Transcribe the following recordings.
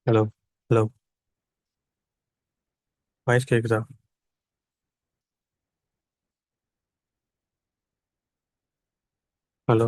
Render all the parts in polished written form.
Hello hello. Voice கேக்குதா? Hello.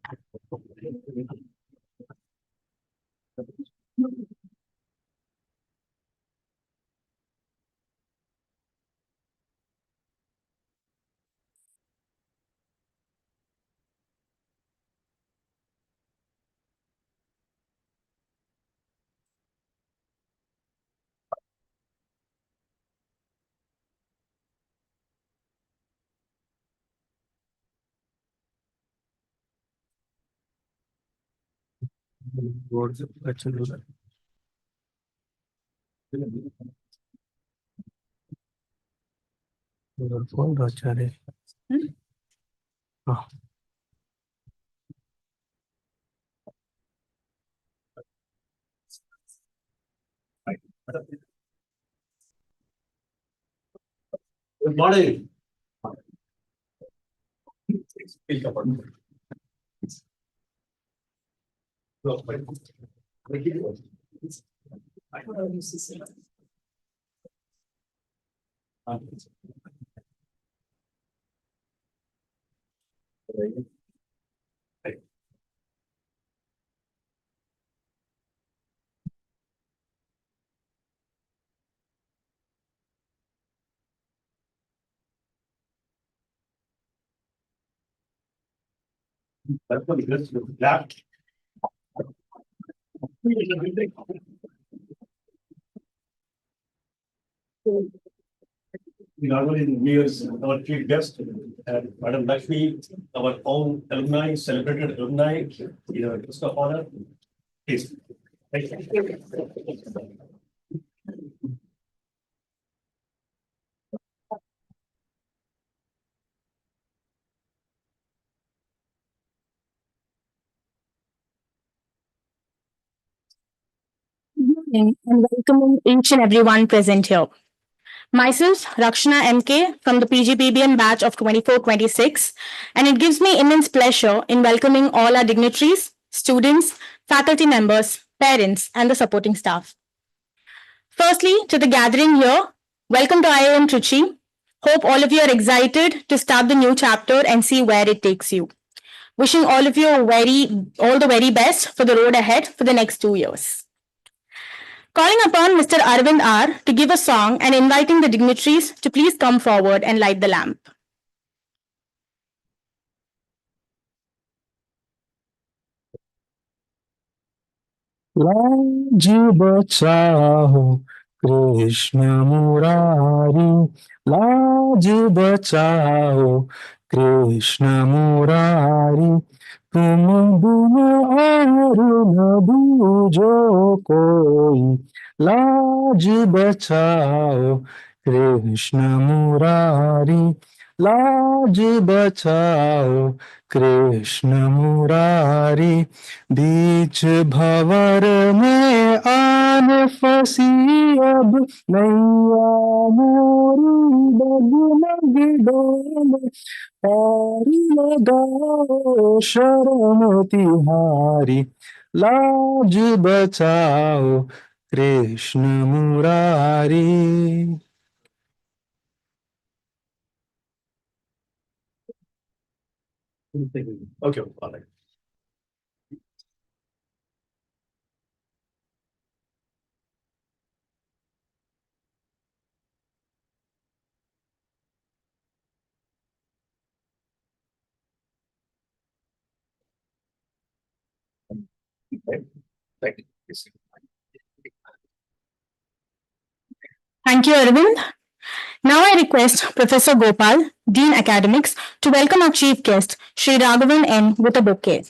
Good morning. Normally, we use our chief guest, Madam Lakshmi, our own alumni, celebrated alumni, guest of honor. Please. Thank you. Good evening and welcoming each and everyone present here. Myself, Rakshana MK from the PGPBM batch of 24-26, and it gives me immense pleasure in welcoming all our dignitaries, students, faculty members, parents, and the supporting staff. Firstly, to the gathering here, welcome to IIM Trichy. Hope all of you are excited to start the new chapter and see where it takes you. Wishing all of you all the very best for the road ahead for the next 2 years. Calling upon Mr. Arvind R. to give a song and inviting the dignitaries to please come forward and light the lamp. लाज बचाओ कृष्ण मुरारी, लाज बचाओ कृष्ण मुरारी, तुम बिन और न बूझो कोई, लाज बचाओ कृष्ण मुरारी, लाज बचाओ कृष्ण मुरारी। बीच भंवर में आन फंसी अब नैया मोरी, डगमग डोले पार लगाओ शरण तिहारी, लाज बचाओ Krishna Murari. Okay, all right. Thank you. Thank you, Arvind. Now I request Professor Gopal, Dean Academics, to welcome our chief guest, Sri Raghavan N. with a bouquet.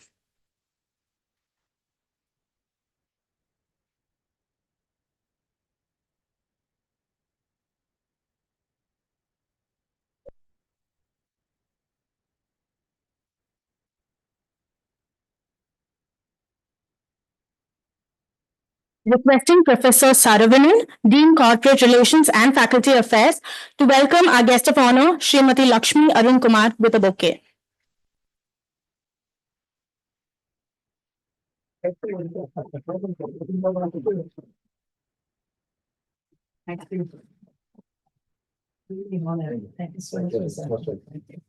Requesting Professor Saravanan, Dean Corporate Relations and Faculty Affairs, to welcome our guest of honor, Srimati Lakshmi Arun Kumar, with a bouquet. Thank you. Really honored. Thank you so much. Thank you.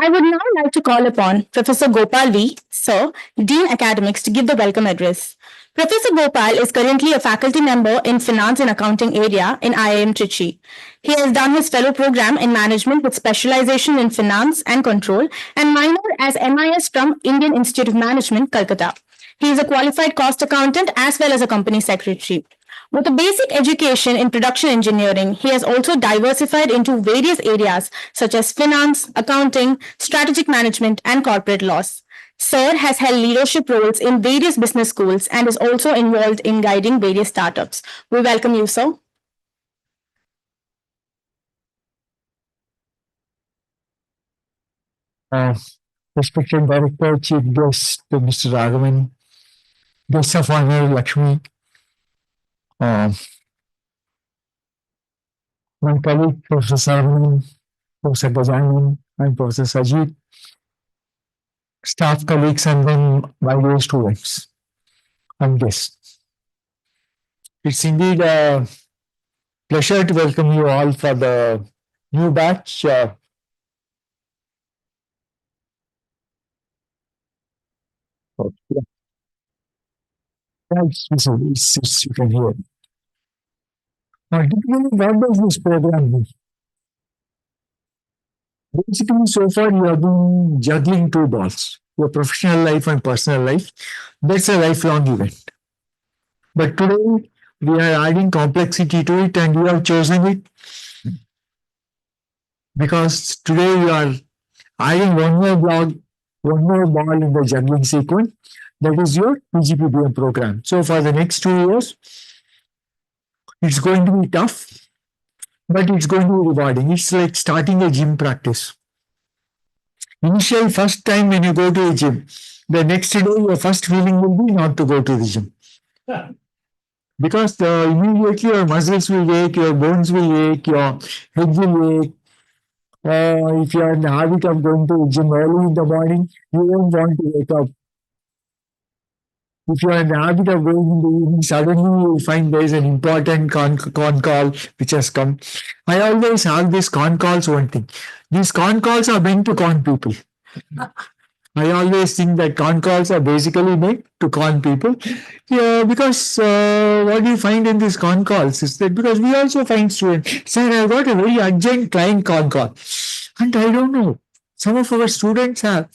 I would now like to call upon Professor Gopal V. Sir, Dean Academics, to give the welcome address. Professor Gopal is currently a faculty member in Finance and Accounting area in IIM Trichy. He has done his fellow program in management with specialization in finance and control and minor as MIS from Indian Institute of Management, Calcutta. He is a qualified cost accountant as well as a company secretary. With a basic education in production engineering, he has also diversified into various areas such as finance, accounting, strategic management, and corporate laws. Sir has held leadership roles in various business schools and is also involved in guiding various startups. We welcome you, sir. Uh, Respected Director, Chief Guest, Mr. Raghavan, Guest of Honor, Lakshmi, uh, my colleague, Professor Sarvan, Professor Gajanan, and Professor Sajid, staff colleagues, and then my dear students and guests. It's indeed a pleasure to welcome you all for the new batch. Yeah, you can hear. Typically, what does this program do? Basically, so far you have been juggling two balls, your professional life and personal life. That's a lifelong event. But today, we are adding complexity to it, and you have chosen it because today you are adding one more ball in the juggling sequence. That is your PGPBM program. So for the next 2 years, it's going to be tough, but it's going to be rewarding. It's like starting a gym practice. Initial first time when you go to a gym, the next day your first feeling will be not to go to the gym. Because immediately your muscles will ache, your bones will ache, your head will ache. If you are in the habit of going to the gym early in the morning, you won't want to wake up. If you are in the habit of going in the evening, suddenly you will find there is an important con call which has come. I always have these con calls one thing. These con calls are meant to con people. I always think that con calls are basically meant to con people. Yeah, because what you find in these con calls is that because we also find students, sir, I've got a very urgent client con call. And I don't know. Some of our students have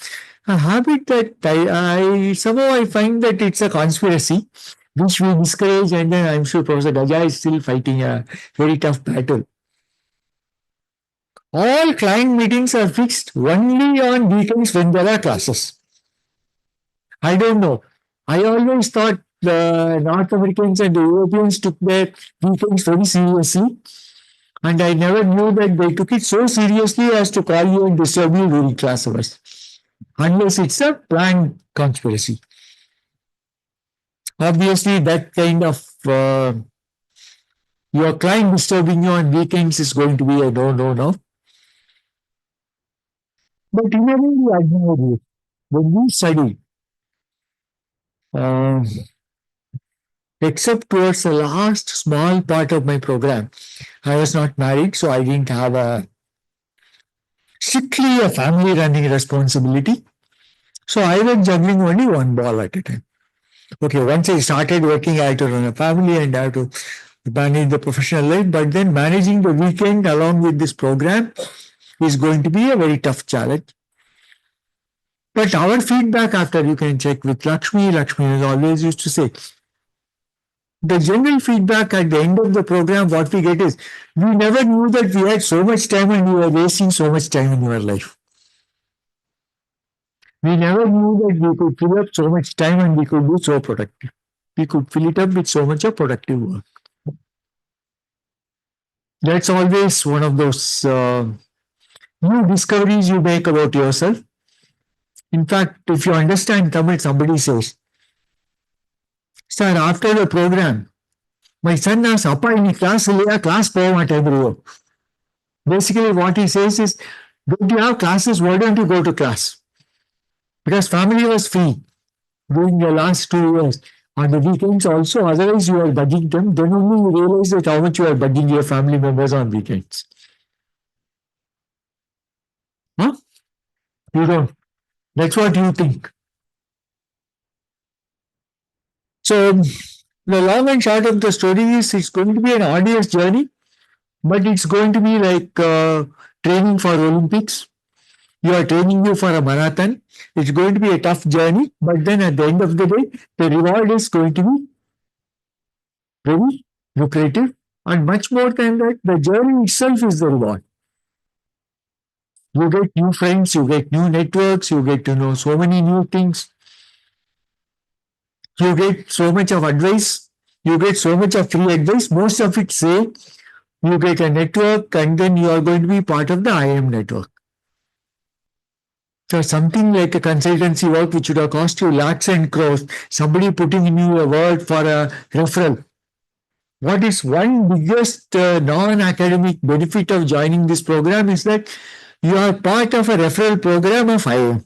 a habit that I somehow I find that it's a conspiracy, which we discourage, and then I'm sure Professor Gaja is still fighting a very tough battle. All client meetings are fixed only on weekends when there are classes. I don't know. I always thought the North Americans and the Europeans took their weekends very seriously. And I never knew that they took it so seriously as to call you and disturb you during class hours. Unless it's a planned conspiracy. Obviously, that kind of your client disturbing you on weekends is going to be a no. But in a way, we admire you. When we study, uh, except towards the last small part of my program, I was not married, so I didn't have strictly a family running responsibility. So I was juggling only one ball at a time. Okay, once I started working, I had to run a family and I had to manage the professional life. But then managing the weekend along with this program is going to be a very tough challenge. But our feedback after you can check with Lakshmi has always used to say, the general feedback at the end of the program, what we get is, we never knew that we had so much time and we were wasting so much time in your life. We never knew that we could fill up so much time and we could be so productive. We could fill it up with so much of productive work. That's always one of those new discoveries you make about yourself. In fact, if you understand Tamil, somebody says, sir, after the program, my son asks, Appa, in class, class everywhere. Basically, what he says is, don't you have classes? Why don't you go to class? Because family was free during the last 2 years. On the weekends also, otherwise you are bugging them. Then only you realize that how much you are bugging your family members on weekends. Huh? You don't. That's what you think. So the long and short of the story is it's going to be an arduous journey, but it's going to be like training for Olympics. You are training you for a marathon. It's going to be a tough journey, but then at the end of the day, the reward is going to be very lucrative. And much more than that, the journey itself is the reward. You get new friends, you get new networks, you get to know so many new things. You get so much of advice, you get so much of free advice. Most of it say you get a network and then you are going to be part of the IIM network. So something like a consultancy work which would have cost you lakhs and crores, somebody putting in you a word for a referral. What is one biggest non-academic benefit of joining this program is that you are part of a referral program of IIM.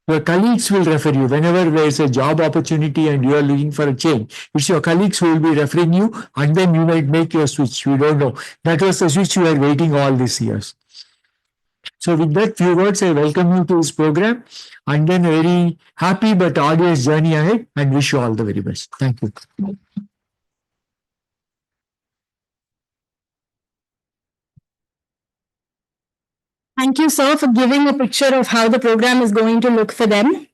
Your colleagues will refer you whenever there is a job opportunity and you are looking for a change. It's your colleagues who will be referring you, and then you might make your switch. We don't know. That was the switch you were waiting all these years. So with that few words, I welcome you to this program, and then a very happy but arduous journey ahead, and wish you all the very best. Thank you. Thank you, sir, for giving a picture of how the program is going to look for them.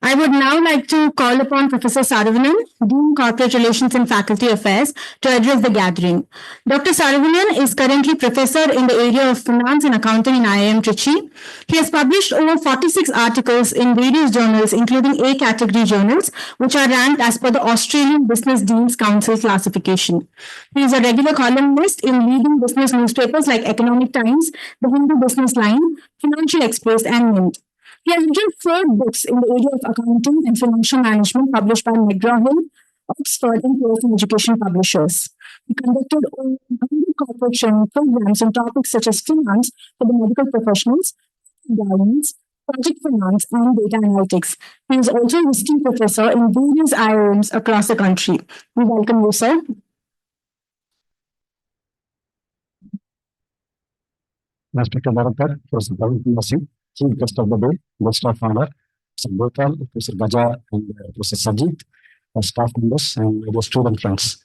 I would now like to call upon Professor Saravanan, Dean Corporate Relations and Faculty Affairs, to address the gathering. Dr. Saravanan is currently professor in the area of finance and accounting in IIM Trichy. He has published over 46 articles in various journals, including A category journals, which are ranked as per the Australian Business Deans Council classification. He is a regular columnist in leading business newspapers like Economic Times, The Hindu Business Line, Financial Express, and Mint. He has written 4 books in the area of accounting and financial management published by McGraw-Hill, Oxford, and Pearson Education Publishers. He conducted over 100 corporate training programs on topics such as finance for the medical professionals, governance, project finance, and data analytics. He is also a visiting professor in various IIMs across the country. We welcome you, sir. Respected Director, Professor Praveen Singh, Chief Guest of the Day, Guest of Honor, Professor Gopal, Professor Gaja, and Professor Sajid, staff members, and the student friends.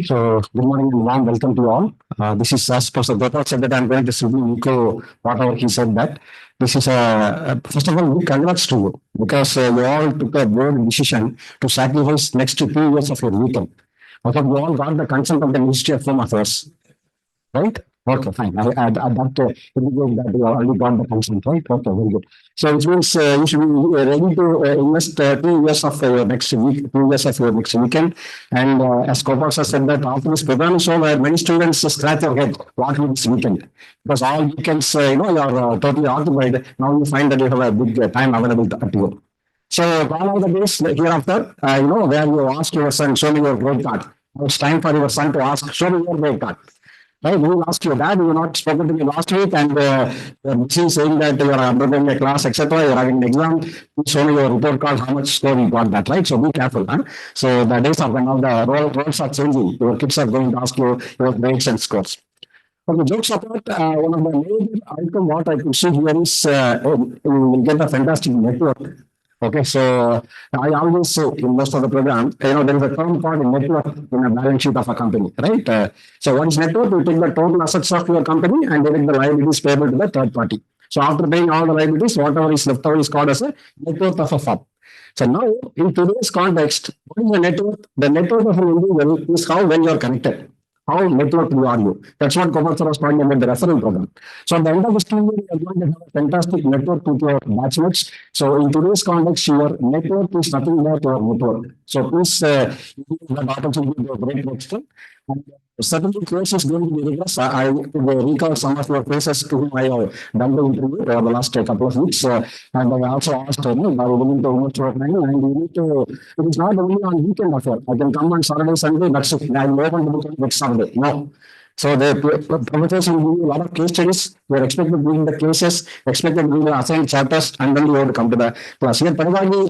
So, good morning and warm welcome to you all. This is, as Professor Gopal said, that I'm going to simply echo whatever he said that. This is first of all, big congrats to you because you all took a bold decision to sacrifice next 2 years of your weekend. I thought you all got the consent of the Ministry of Home Affairs, right? Okay, fine. I that indicate that you already got the consent, right? Okay, very good. So which means you should be ready to invest 2 years of your next week, 2 years of your next weekend. And as Gopal sir said that after this program is over, many students scratch their head what will this weekend, because all weekends you are totally occupied. Now you find that you have a big time available to you. So gone are the days hereafter, where you ask your son, show me your grade card. Now it's time for your son to ask, show me your grade card. Right, we will ask you that. You not spoken to me last week, and she is saying that you are undergoing a class, etc. You are having an exam. Please show me your report card, how much score you got that, right? So be careful. Huh? So the days are now the roles are changing. Your kids are going to ask you your grades and scores. For the jokes apart, one of the major outcome what I could see here is you will get a fantastic network. Okay, so I always say in most of the program, there is a term called network in a balance sheet of a company, right? So what is network? You take the total assets of your company and direct the liabilities payable to the third party. So after paying all the liabilities, whatever is left over is called as a network of a firm. So now, in today's context, what is the network? The network of an individual is how when you are connected. How network you are you. That's what Gopal was talking about the referral program. So at the end of the school year, you are going to have a fantastic network with your batchmates. So in today's context, your network is nothing but your network. So please use that opportunity to a great extent. And certainly, course is going to be rigorous. I recall some of your faces to whom I have done the interview over the last couple of weeks. And I also asked, are you willing to invest your time? And you need to, it is not only on weekend affair. I can come on Saturday, Sunday, that's it. I will open the book next Saturday. No. So the professors will give you a lot of case studies. You are expected to bring the cases, expected to bring the assigned chapters, and then you have to come to the class. Here, pedagogy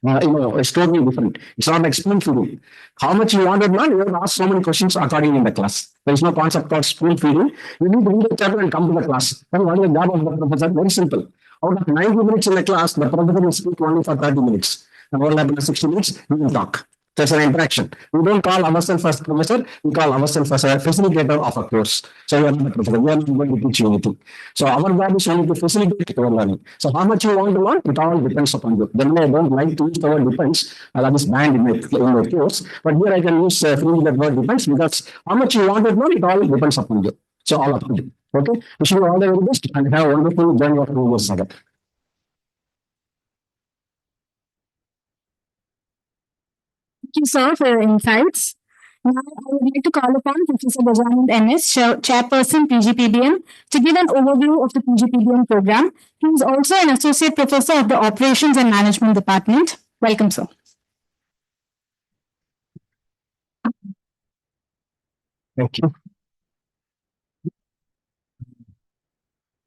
It's totally different. It's not like spoon feeding. How much you wanted, man, you have to ask so many questions according in the class. There is no concept called spoon feeding. You need to read the chapter and come to the class. And what is the job of the professor? Very simple. Out of 90 minutes in the class, the professor will speak only for 30 minutes. And what happens in 60 minutes? We will talk. There's an interaction. We don't call ourselves as professor, we call ourselves as a facilitator of a course. So we are not the professor, we are not going to teach you anything. So our job is only to facilitate your learning. So how much you want to learn, it all depends upon you. Then I don't like to use the word depends, that is banned in my course. But here I can use freely that word depends because how much you want to learn, it all depends upon you. So all up to you. Okay? Wish you all the very best and have a wonderful journey of 2 years ahead. Thank you, sir, for your insights. Now, I would like to call upon Professor Gajanand NS, Chairperson PGPBM, to give an overview of the PGPBM program. He is also an Associate Professor of the Operations and Management Department. Welcome, sir. Thank you.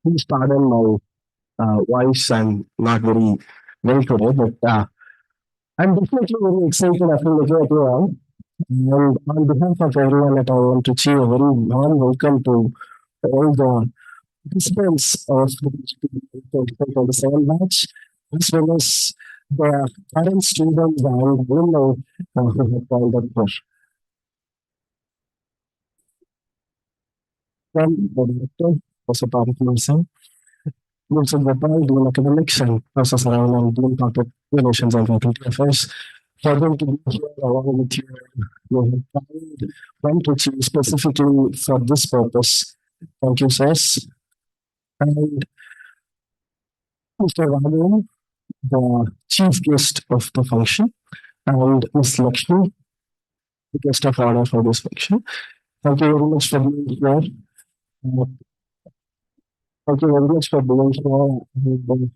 Please pardon my voice. I'm not very well today, but I'm definitely very excited after looking at you all. And on behalf of everyone at I want to say a very warm welcome to all the participants of the 2027 batch, as well as the current students and alumni who have called up for. From the director, Professor Parik Wilson, Wilson Gopal, Dean Academics, and Professor Ram, Dean Corporate Relations and Faculty Affairs. For them to be here along with you, we have found one to choose specifically for this purpose. Thank you, sirs. And Mr. Raghavan, the chief guest of the function, and Ms. Lakshmi, the guest of honor for this function. Thank you very much for being here. Thank you very much for being here.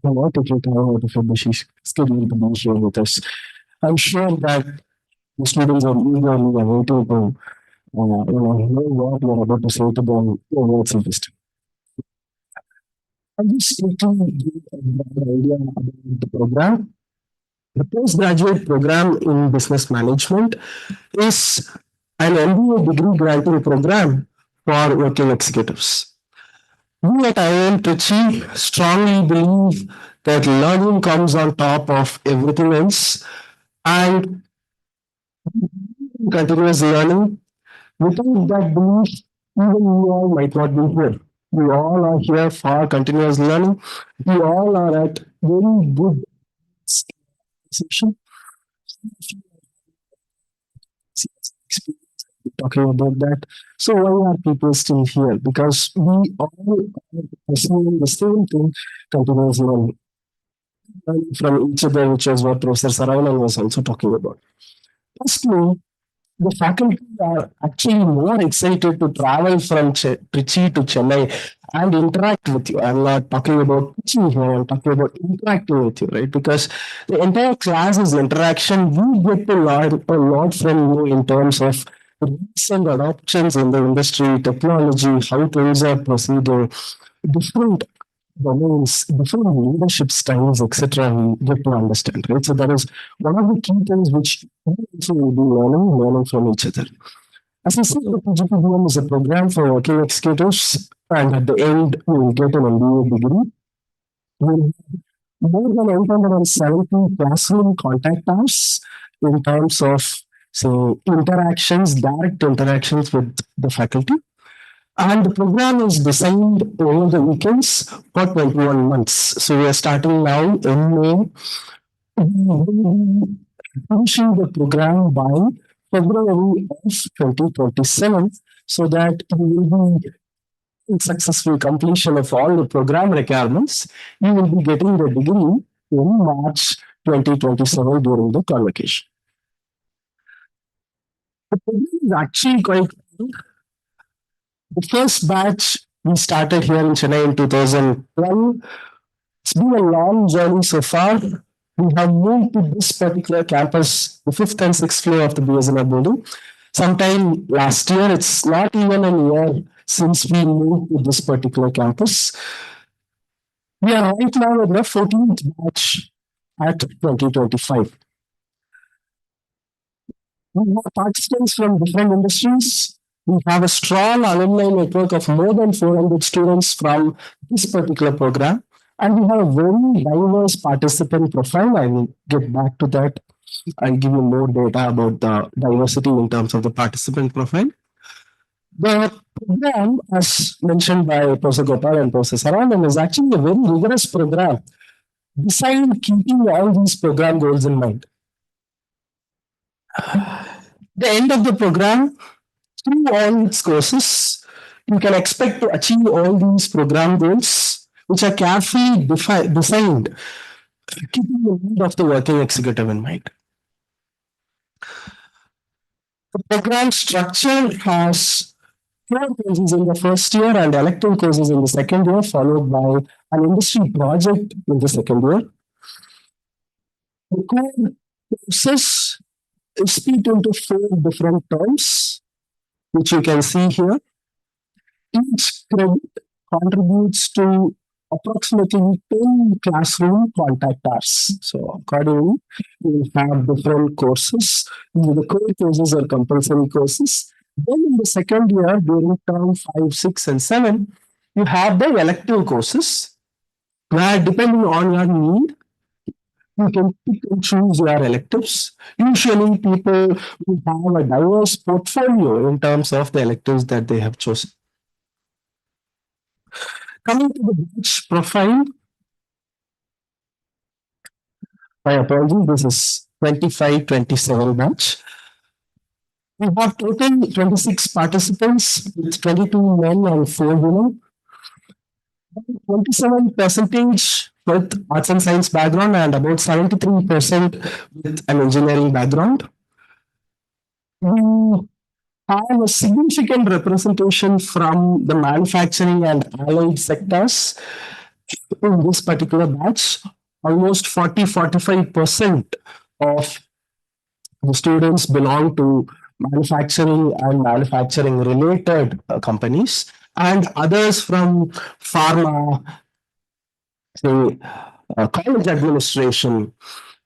For not taking time out of your busy schedule to be here with us. I'm sure that the students are eagerly awaiting to know what you're about to say to them in words of wisdom. I'll just quickly give an idea about the program. The postgraduate program in business management is an MBA degree granting program for working executives. We at IIM Trichy strongly believe that learning comes on top of everything else, and continuous learning. Without that belief, even you all might not be here. We all are here for continuous learning. We all are at very good session. Talking about that. So why are people still here? Because we all are pursuing the same thing, continuous learning. Learning from each other, which is what Professor Saravanan was also talking about. Firstly, the faculty are actually more excited to travel from Trichy to Chennai and interact with you. I'm not talking about teaching here, I'm talking about interacting with you, right? Because the entire class is interaction. You get to learn a lot from you in terms of recent adoptions in the industry, technology, how things are proceeding, different domains, different leadership styles, etc. We get to understand, right? So that is one of the key things which we also will be learning from each other. As I said, the PGPBM is a program for working executives, and at the end, you will get an MBA degree. We'll have more than 870 classroom contact hours in terms of, say, interactions, direct interactions with the faculty. And the program is designed over the weekends for 21 months. So we are starting now in May. We will be finishing the program by February of 2027 so that we will be in successful completion of all the program requirements. You will be getting the degree in March 2027 during the convocation. The program is actually quite long. The first batch we started here in Chennai in 2012. It's been a long journey so far. We have moved to this particular campus, the 5th and 6th floor of the BSNR building. Sometime last year, it's not even a year since we moved to this particular campus. We are right now in the 14th batch at 2025. We have participants from different industries. We have a strong alumni network of more than 400 students from this particular program. And we have a very diverse participant profile. I will get back to that. I'll give you more data about the diversity in terms of the participant profile. The program, as mentioned by Professor Gopal and Professor Saranand, is actually a very rigorous program designed keeping all these program goals in mind. The end of the program, through all its courses, you can expect to achieve all these program goals, which are carefully designed, keeping the need of the working executive in mind. The program structure has core courses in the first year and elective courses in the second year, followed by an industry project in the second year. The core courses is split into 4 different terms, which you can see here. Each credit contributes to approximately 10 classroom contact hours. So accordingly, we will have different courses. The core courses are compulsory courses. Then in the second year, during term 5, 6, and 7, you have the elective courses, where depending on your need, you can pick and choose your electives. Usually, people will have a diverse portfolio in terms of the electives that they have chosen. Coming to the batch profile, my apologies, this is 25-27 batch. We have total 26 participants with 22 men and 4 women. 27% with arts and science background and about 73% with an engineering background. We have a significant representation from the manufacturing and allied sectors in this particular batch. Almost 40-45% of the students belong to manufacturing and manufacturing related companies, and others from pharma, say, college administration,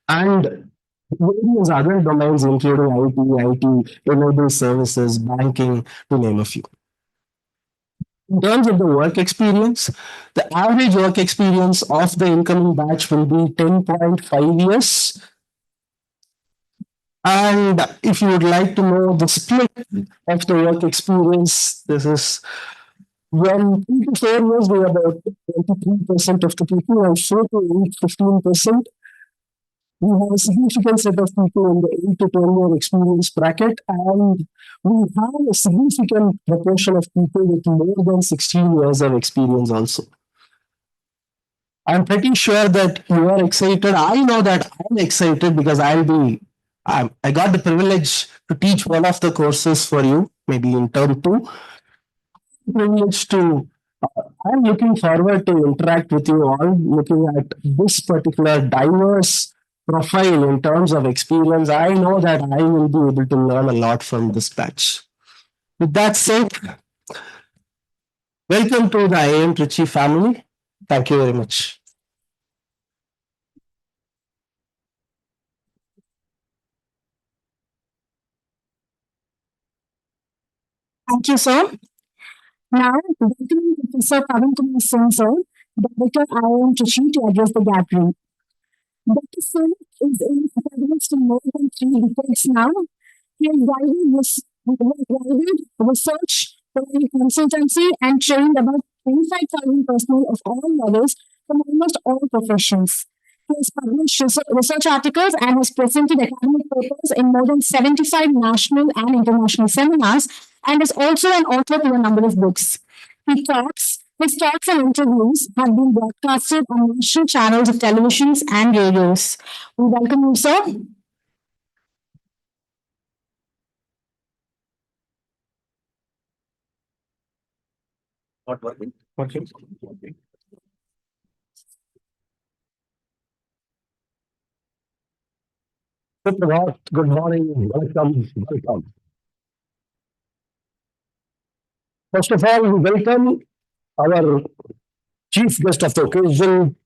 and various other domains, including IT, enabled services, banking, to name a few. In terms of the work experience, the average work experience of the incoming batch will be 10.5 years. And if you would like to know the split of the work experience, this is when 3 to 4 years, we are about 23% of the people, and 4 to 8, 15%. We have a significant set of people in the 8 to 12 year experience bracket, and we have a significant proportion of people with more than 16 years of experience also. I'm pretty sure that you are excited. I know that I'm excited because I got the privilege to teach one of the courses for you, maybe in term 2. Privilege to I'm looking forward to interact with you all, looking at this particular diverse profile in terms of experience. I know that I will be able to learn a lot from this batch. With that said, welcome to the IIM Trichy family. Thank you very much. Thank you, sir. Now, welcoming Professor Pavan Kumar Singh, sir, Director IIM Trichy, to address the gathering. Dr. Singh is in academics for more than 3 decades now. He has guided research, provided consultancy, and trained about 25,000 personnel of all levels from almost all professions. He has published research articles and has presented academic papers in more than 75 national and international seminars, and is also an author to a number of books. His talks and interviews have been broadcasted on national channels of televisions and radios. We welcome you, sir. Not working. Working. Okay. Good morning. Welcome. First of all, we welcome our chief guest of the occasion,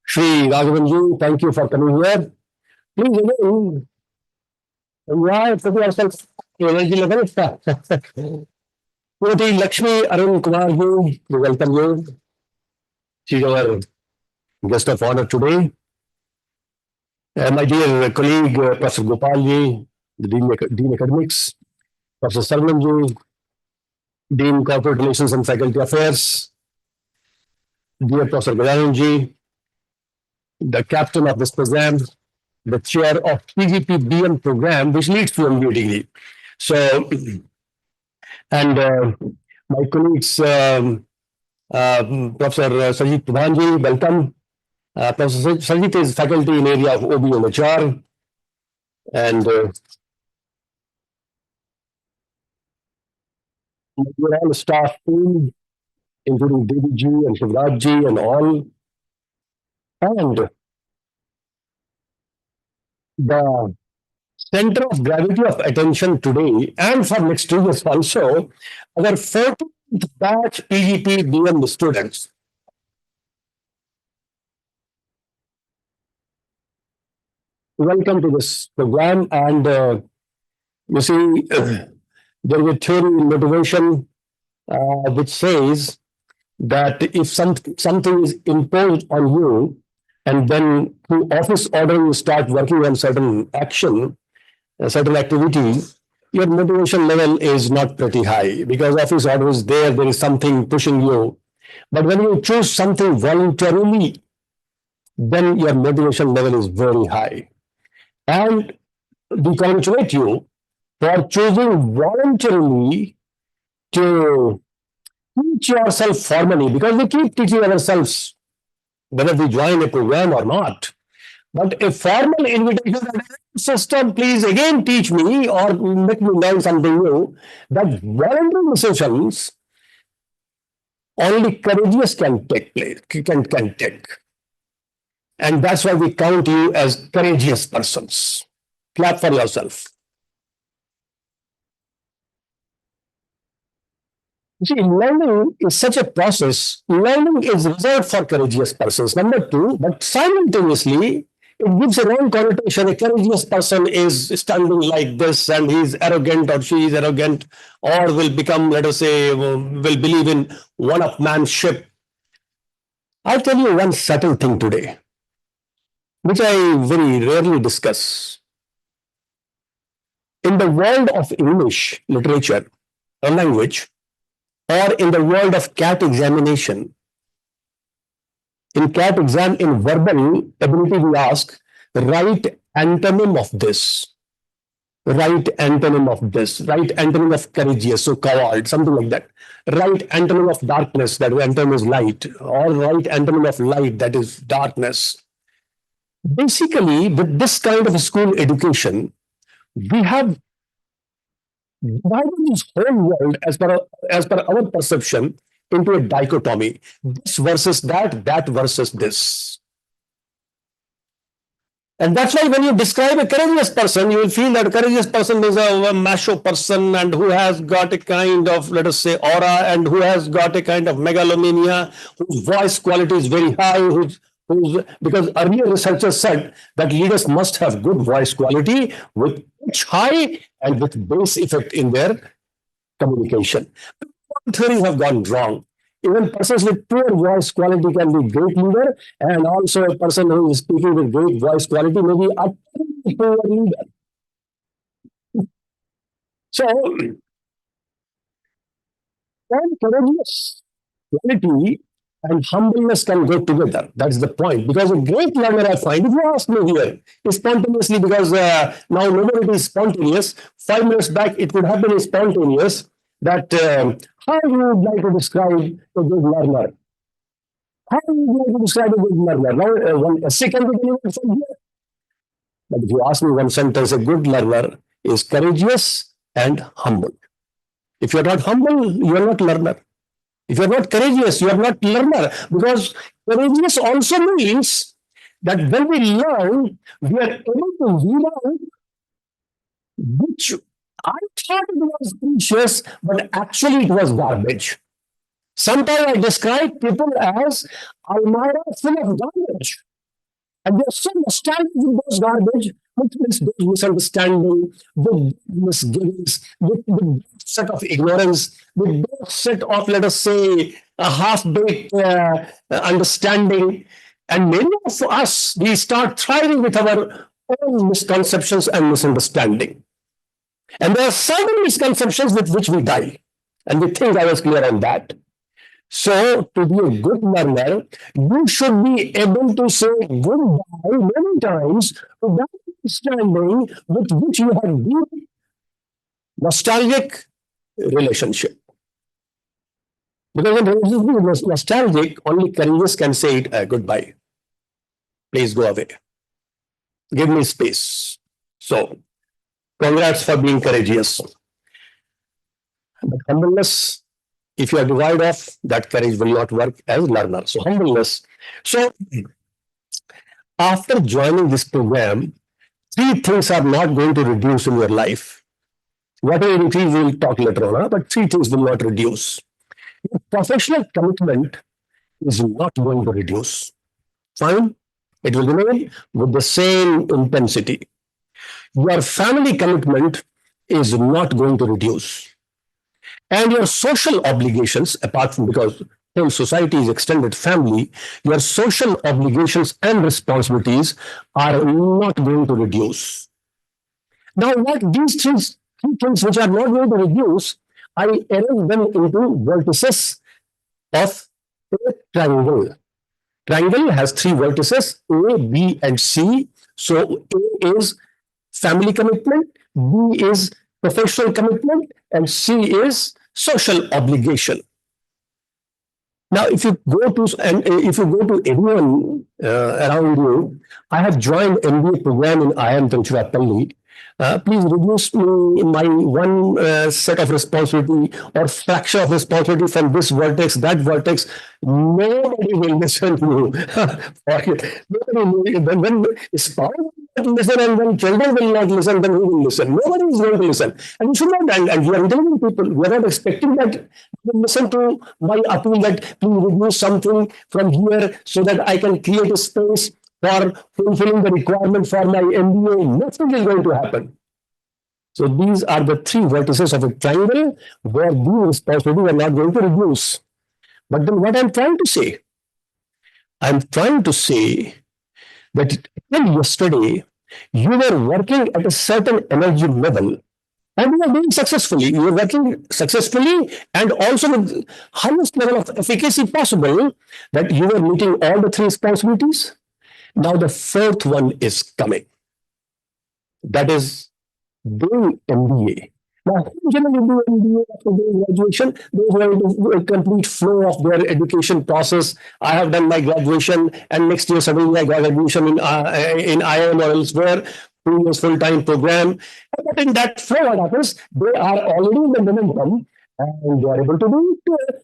Shri Raghavanji. Thank you for coming here. Please again Yeah, put yourself energy level. Purity Lakshmi Arun Kumar, we welcome you. She's our guest of honor today. My dear colleague, Professor Gopalji, the Dean Academics, Professor Sarvanji, Dean Corporate Relations and Faculty Affairs, dear Professor Gajananji, the captain of this program, the chair of PGPBM program, which leads to MBA degree. So, and my colleagues, Professor Sajid Pradhanji, welcome. Professor Sajid is faculty in area of OB and HR. And we're all staff team, including Devi ji and Shivraj ji and all. And the center of gravity of attention today and for next 2 years also, our 14th batch PGPBM students. Welcome to this program. And you see, there is a theory in motivation which says that if something is imposed on you, and then through office order you start working on certain action, a certain activity, your motivation level is not pretty high because office order is there, there is something pushing you. But when you choose something voluntarily, then your motivation level is very high. And we congratulate you for choosing voluntarily to teach yourself formally, because we keep teaching ourselves whether we join a program or not. But a formal invitation system, please again teach me or make me learn something new, that voluntary decisions only courageous can take place, can take. And that's why we count you as courageous persons. Clap for yourself. See, learning is such a process. Learning is reserved for courageous persons. Number two, but simultaneously, it gives a wrong connotation. A courageous person is standing like this and he's arrogant or she is arrogant, or will become, let us say, will believe in one-upmanship. I'll tell you one subtle thing today, which I very rarely discuss. In the world of English literature or language, or in the world of CAT examination, in CAT exam, in verbal ability, we ask, write antonym of this, write antonym of this, write antonym of courageous, so coward, something like that. Write antonym of darkness, that antonym is light, or write antonym of light, that is darkness. Basically, with this kind of school education, we have divided this whole world as per our perception into a dichotomy. This versus that, that versus this. And that's why when you describe a courageous person, you will feel that a courageous person is a macho person and who has got a kind of, let us say, aura, and who has got a kind of megalomania, whose voice quality is very high, because earlier researchers said that leaders must have good voice quality with pitch high and with bass effect in their communication. Theories have gone wrong. Even persons with poor voice quality can be great leader, and also a person who is speaking with great voice quality may be a poor leader. So, courageous quality and humbleness can go together. That's the point. Because a great learner, I find, if you ask me here, is spontaneously, because now nobody is spontaneous. 5 minutes back, it could have been spontaneous. That how you would like to describe a good learner? How would you like to describe a good learner? Now, one essay can be delivered from here. But if you ask me one sentence, a good learner is courageous and humble. If you're not humble, you're not learner. If you're not courageous, you are not learner. Because courageous also means that when we learn, we are able to weed out which I thought it was precious, but actually it was garbage. Sometimes I describe people as almirah full of garbage. And they're so nostalgic with those garbage, with misunderstanding, with misgivings, with set of ignorance, with set of, let us say, a half-baked understanding. And many of us, we start thriving with our own misconceptions and misunderstanding. And there are certain misconceptions with which we die. And we think I was clear on that. So, to be a good learner, you should be able to say goodbye many times to that understanding with which you have deep nostalgic relationship. Because when relationship is nostalgic, only courageous can say it goodbye. Please go away. Give me space. So, congrats for being courageous. But humbleness, if you are devoid of, that courage will not work as learner. So humbleness. So after joining this program, three things are not going to reduce in your life. Whatever increase we will talk later on, but three things will not reduce. Your professional commitment is not going to reduce. Fine. It will remain with the same intensity. Your family commitment is not going to reduce. And your social obligations, apart from, because whole society is extended family, your social obligations and responsibilities are not going to reduce. Now, what these three things which are not going to reduce, I arrange them into vertices of a triangle. Triangle has three vertices, A, B, and C. So A is family commitment, B is professional commitment, and C is social obligation. Now, if you go to anyone around you, I have joined MBA program in IIM Tiruchirappalli. Please reduce me in my one set of responsibility or fraction of responsibility from this vertex, that vertex. Nobody will listen to you. When spouse will not listen and when children will not listen, then who will listen? Nobody is going to listen. And you should not, and we are intelligent people. We are not expecting that you will listen to my appeal that please reduce something from here so that I can create a space for fulfilling the requirement for my MBA. Nothing is going to happen. So these are the three vertices of a triangle where these responsibilities are not going to reduce. But then what I'm trying to say? I'm trying to say that till yesterday, you were working at a certain energy level and you are doing successfully. You are working successfully and also with highest level of efficacy possible, that you were meeting all the three responsibilities. Now the fourth one is coming. That is doing MBA. Now, who generally do MBA after doing graduation? Those who have a complete flow of their education process. I have done my graduation, and next year suddenly I got admission in IIM or elsewhere. 2 years full-time program. But in that flow, what happens? They are already in the momentum, and they are able to do it.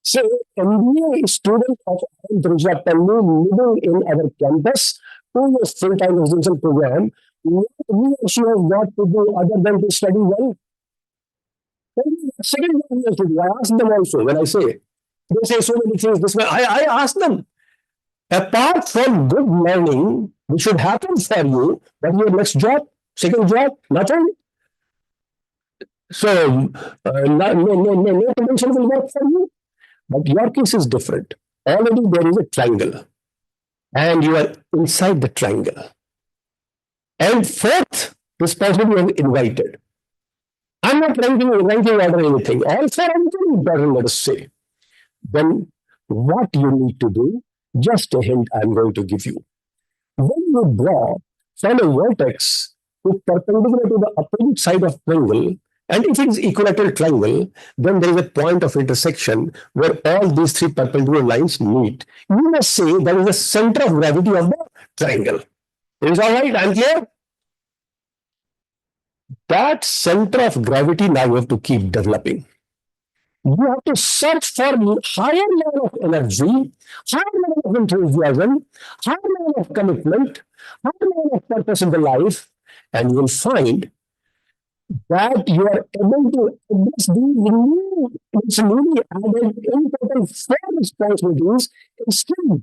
So, MBA student of Tiruchirappalli living in our campus, 2 years full-time residential program, what he or she has got to do other than to study well? Second thing to do, I ask them also when I say, they say so many things this way. I ask them, apart from good learning, which should happen for you, but your next job, second job, nothing. So, no convention will work for you. But your case is different. Already there is a triangle, and you are inside the triangle. And fourth responsibility is invited. I'm not ranking order anything. All four are important, let us say. Then what you need to do, just a hint I'm going to give you. When you draw from a vertex to perpendicular to the opposite side of triangle, and if it is equilateral triangle, then there is a point of intersection where all these three perpendicular lines meet. You must say that is the center of gravity of the triangle. Is all right? I'm clear? That center of gravity now you have to keep developing. You have to search for higher level of energy, higher level of enthusiasm, higher level of commitment, higher level of purpose in the life, and you will find that you are able to address these newly added important four responsibilities instead of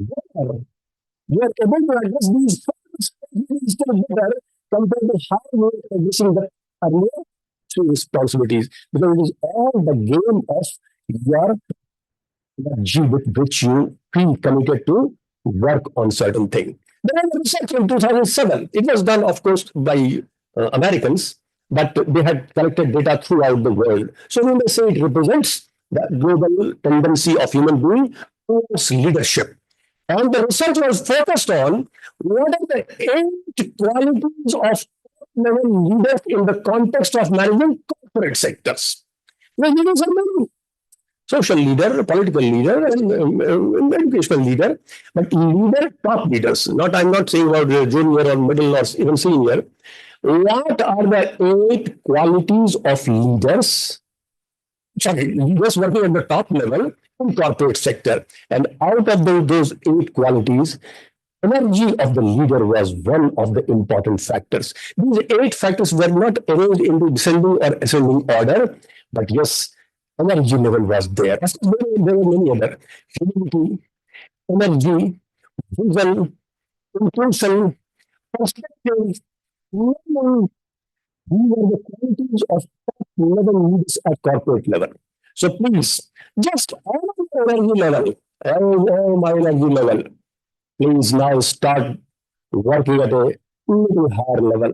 you are able to address these four responsibilities is still better compared to how we were missing the earlier three responsibilities, because it is all the game of your energy with which you feel committed to work on certain thing. There was a research in 2007. It was done, of course, by Americans, but they had collected data throughout the world. So when they say it represents the global tendency of human being towards leadership. And the research was focused on what are the 8 qualities of level leaders in the context of managing corporate sectors. Now, leaders are many: social leader, political leader, and educational leader, but leader, top leaders. I'm not saying about junior or middle or even senior. What are the 8 qualities of leaders? Sorry, leaders working at the top level in corporate sector. And out of those 8 qualities, energy of the leader was one of the important factors. These 8 factors were not arranged into descending or ascending order, but yes, energy level was there. There were many other: humility, energy, vision, intuition, perspective, learning. These are the qualities of top level leaders at corporate level. So please, just all the energy level, all my energy level, please now start working at a little higher level.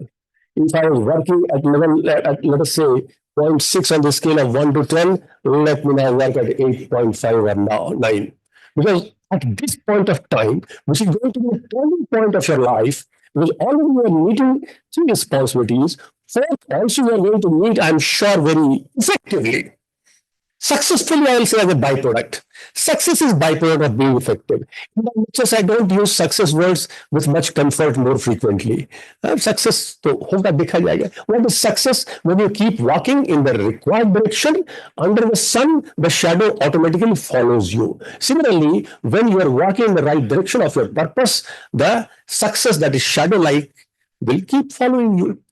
If I was working at level, let us say 0.6 on the scale of 1 to 10, let me now work at 8.5 or now 9. Because at this point of time, which is going to be a turning point of your life, because already you are meeting 3 responsibilities. Fourth, also you are going to meet, I'm sure, very effectively. Successfully, I will say, as a byproduct. Success is byproduct of being effective. In the lectures, I don't use success words with much comfort more frequently. Success, to hoga dekha jayega. What is success? When you keep walking in the required direction, under the sun, the shadow automatically follows you. Similarly, when you are walking in the right direction of your purpose, the success that is shadow-like will keep following you.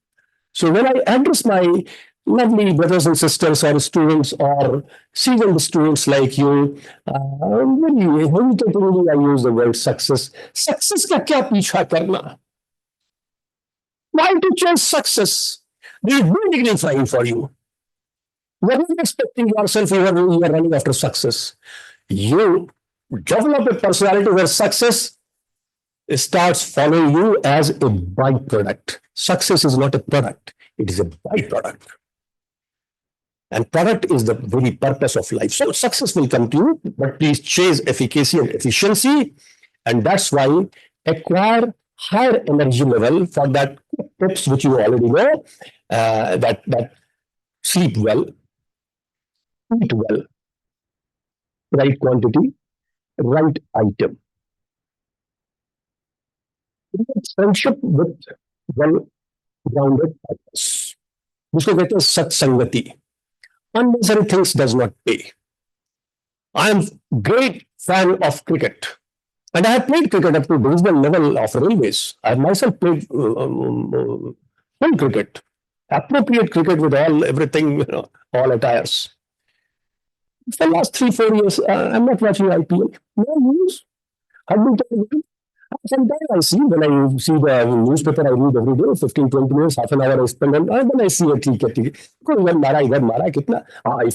So when I address my lovely brothers and sisters or students or seasoned students like you, very hesitatingly I use the word success. Success ka kya pichha karna? Why to chase success? This is very dignifying for you. You are not expecting yourself you are running after success. You develop a personality where success starts following you as a byproduct. Success is not a product, it is a byproduct. And product is the very purpose of life. So success will come to you, but please chase efficacy and efficiency. And that's why acquire higher energy level for that tips which you already know, that sleep well, eat well, right quantity, right item. Friendship with well-grounded purpose. जिसको कहते हैं सत्संगति. Unnecessary things does not pay. I am great fan of cricket, and I have played cricket up to divisional level of railways. I have myself played full cricket, appropriate cricket with everything, all attires. For the last 3-4 years, I'm not watching IPL. No news. Sometimes I see, when I see the newspaper, I read every day, 15-20 minutes, half an hour I spend, and then I see a ticket. If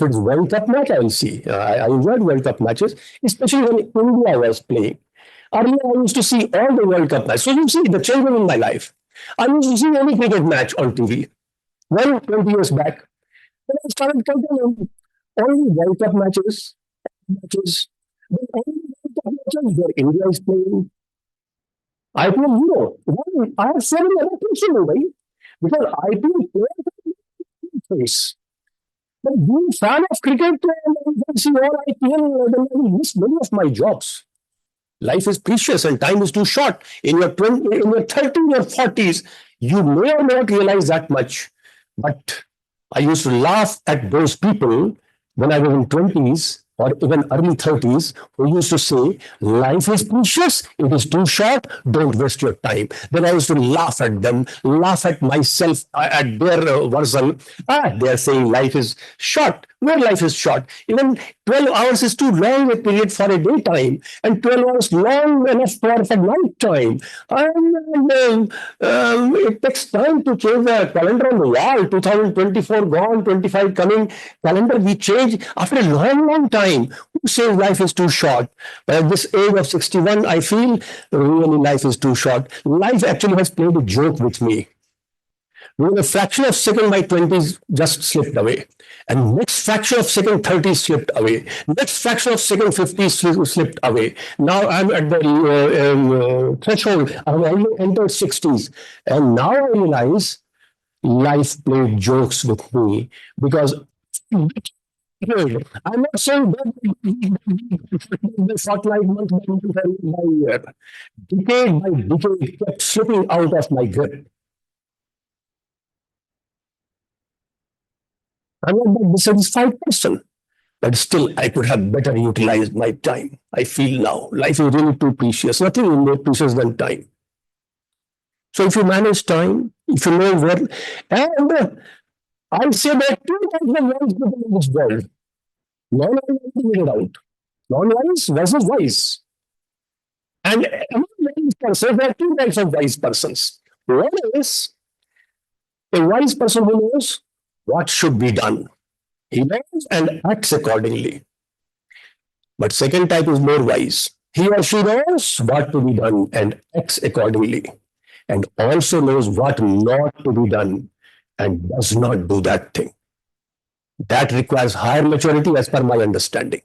it's World Cup match, I will see. I enjoyed World Cup matches, especially when India was playing. Earlier, I used to see all the World Cup matches. So you see the change in my life. I used to see any cricket match on TV. Well, 20 years back, when I started counting only World Cup matches, then only World Cup matches where India is playing. IPL, I have 7 other things to do, right? Because IPL players, but being fan of cricket and see all IPL, then I will miss many of my jobs. Life is precious and time is too short. In your 30s or 40s, you may or may not realize that much. But I used to laugh at those people when I was in 20s or even early 30s who used to say, life is precious, it is too short, don't waste your time. Then I used to laugh at them, laugh at myself, at their version. They are saying life is short. Where life is short? Even 12 hours is too long a period for a daytime, and 12 hours long enough for night time. It takes time to change the calendar on the wall. 2024 gone, 25 coming. Calendar we change after a long, long time. Who says life is too short? But at this age of 61, I feel really life is too short. Life actually has played a joke with me. Within a fraction of second, my 20s just slipped away. And next fraction of second, 30s slipped away. Next fraction of second, 50s slipped away. Now I'm at the threshold. I've already entered 60s. And now I realize life played jokes with me because I'm not saying that the fortnight, month by year, decade by decade kept slipping out of my grip. I'm not that dissatisfied person, but still I could have better utilized my time. I feel now life is really too precious. Nothing is more precious than time. So if you manage time, if you know where, and I say that two types of wise people in this world. Non-wise out. Non-wise versus wise. And among wise persons, there are two types of wise persons. One is a wise person who knows what should be done. He knows and acts accordingly. But second type is more wise. He or she knows what to be done and acts accordingly, and also knows what not to be done and does not do that thing. That requires higher maturity as per my understanding.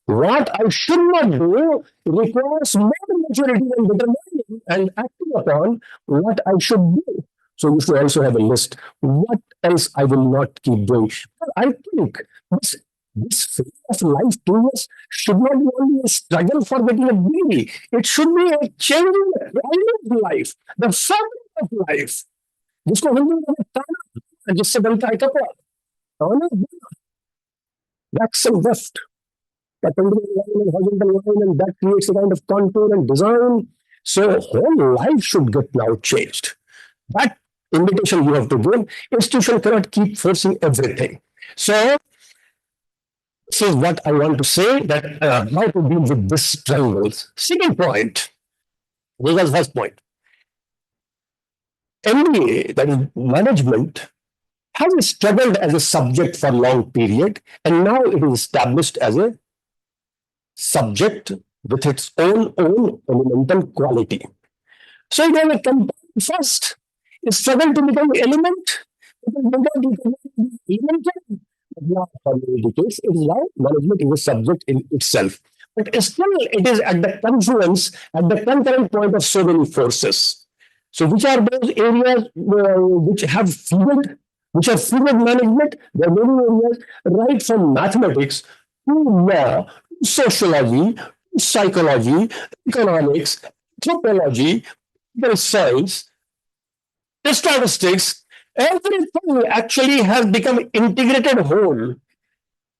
What I should not do requires more maturity and determination and acting upon what I should do. So you should also have a list. What else I will not keep doing? But I think this phase of life to us should not be only a struggle for getting a baby. It should be a changing the climate of life, the fabric of life. जिसको हिंदी में ताना जिससे बनता है कपड़ा ताना wax and weft perpendicular line and horizontal line, and that creates a kind of contour and design. So whole life should get now changed. That invitation you have to give. Institution cannot keep forcing everything. So this is what I want to say, that how to deal with this triangles. Second point, this was first point. MBA, that is management, has struggled as a subject for a long period, and now it is established as a subject with its own elemental quality. So it has a component first. It struggled to become element. Not for many decades. It is now management is a subject in itself. But still, it is at the confluence, at the concurrent point of so many forces. So which are those areas which have fluid management? There are many areas, right from mathematics to law, sociology, psychology, economics, anthropology, science, statistics. Everything actually has become integrated whole.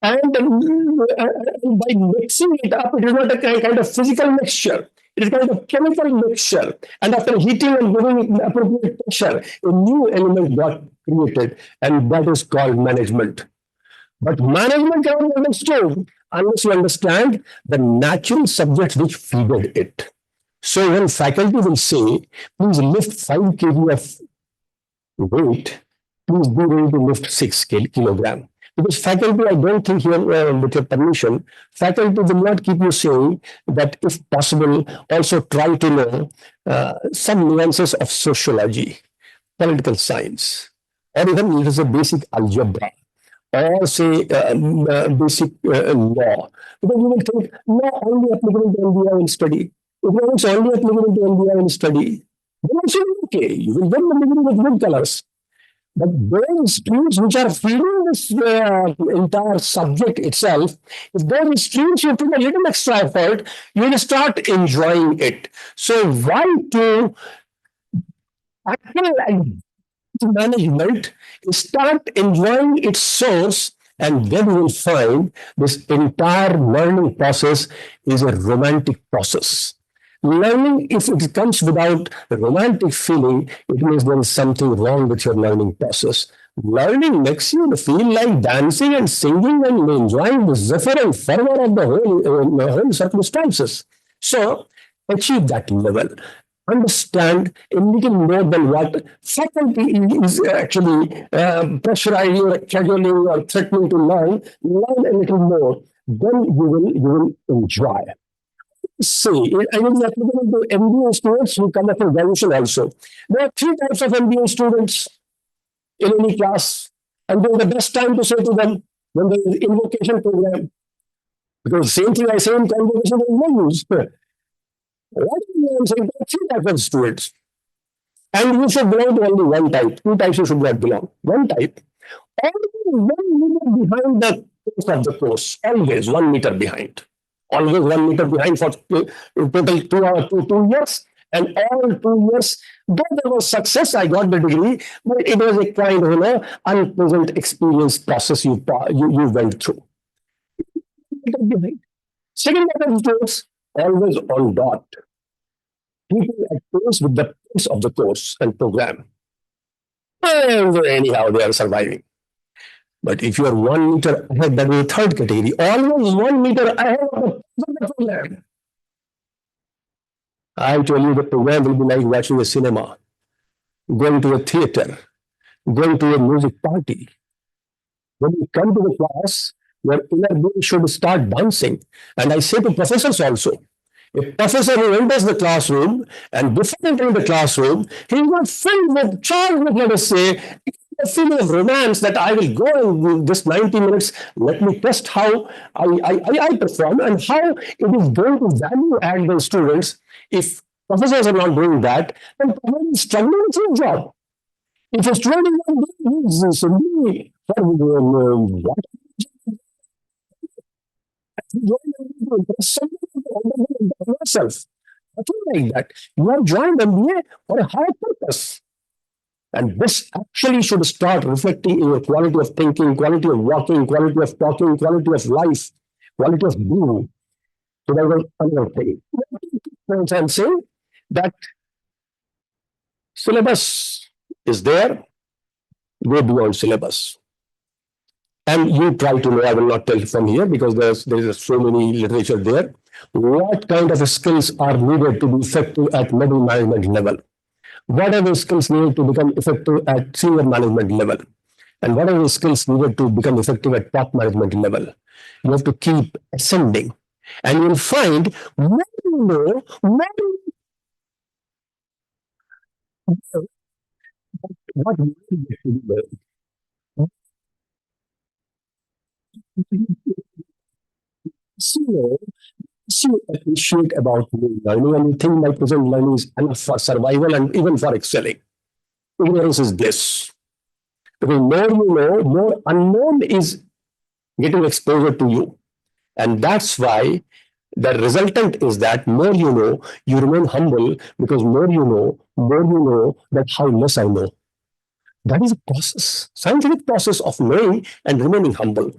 And by mixing it up, it is not a kind of physical mixture. It is a kind of chemical mixture. And after heating and giving it appropriate pressure, a new element got created, and that is called management. But management cannot be understood unless you understand the natural subjects which feeded it. So when faculty will say, please lift 5 kg of weight, please be ready to lift 6 kilogram. Because faculty, I don't think here, with your permission, faculty will not keep you saying that if possible, also try to know some nuances of sociology, political science, or even it is a basic algebra, or say basic law. Because you will think, law only applicable to MBA in study. If it's only applicable to MBA in study, then also okay, you will get the degree with good colors. But those streams which are feeding this entire subject itself, if those streams you put a little extra effort, you will start enjoying it. So why to actual management start enjoying its source And then you will find this entire learning process is a romantic process. Learning, if it comes without a romantic feeling, it means there is something wrong with your learning process. Learning makes you feel like dancing and singing and enjoying the zephyr and fervor of the whole circumstances. So, achieve that level. Understand a little more than what faculty is actually pressurizing or scheduling or threatening to learn. Learn a little more, then you will enjoy. See, I will be applicable to MBA students who come after graduation also. There are three types of MBA students in any class, and then the best time to say to them when there is invocation program, because the same thing I say in convocation is no use. What I'm saying, there are three types of students, and you should belong to only one type. Two types you should not belong. One type, always 1 meter behind the course of the course, always 1 meter behind. Always 1 meter behind for total 2 years. And all 2 years, though there was success, I got the degree, but it was a kind of unpleasant experience process you went through. Second type of students, always on dot. People at pace with the pace of the course and program. And anyhow, they are surviving. But if you are 1 meter ahead, that is the third category, always 1 meter ahead of the program. I tell you, the program will be like watching a cinema, going to a theater, going to a music party. When you come to the class, your inner being should start dancing. And I say to professors also, a professor who enters the classroom and before entering the classroom, he is not filled with, charged with, let us say, a feeling of romance that I will go and this 90 minutes, let me test how I perform and how it is going to value add the students. If professors are not doing that, then professors is struggling with his job. If a student is not doing this, what? Yourself. Nothing like that. You have joined MBA for a higher purpose. And this actually should start reflecting in your quality of thinking, quality of walking, quality of talking, quality of life, quality of being. So that was another thing. I'm saying that syllabus is there, go beyond syllabus. And you try to know, I will not tell you from here because there is so many literature there, what kind of skills are needed to be effective at middle management level. What are the skills needed to become effective at senior management level? And what are the skills needed to become effective at top management level? You have to keep ascending. And you'll find more you know, more what you appreciate about learning, and you think my present learning is enough for survival and even for excelling. Ignorance is bliss. Because more you know, more unknown is getting exposure to you. And that's why the resultant is that more you know, you remain humble because more you know that how less I know. That is a process, scientific process of knowing and remaining humble.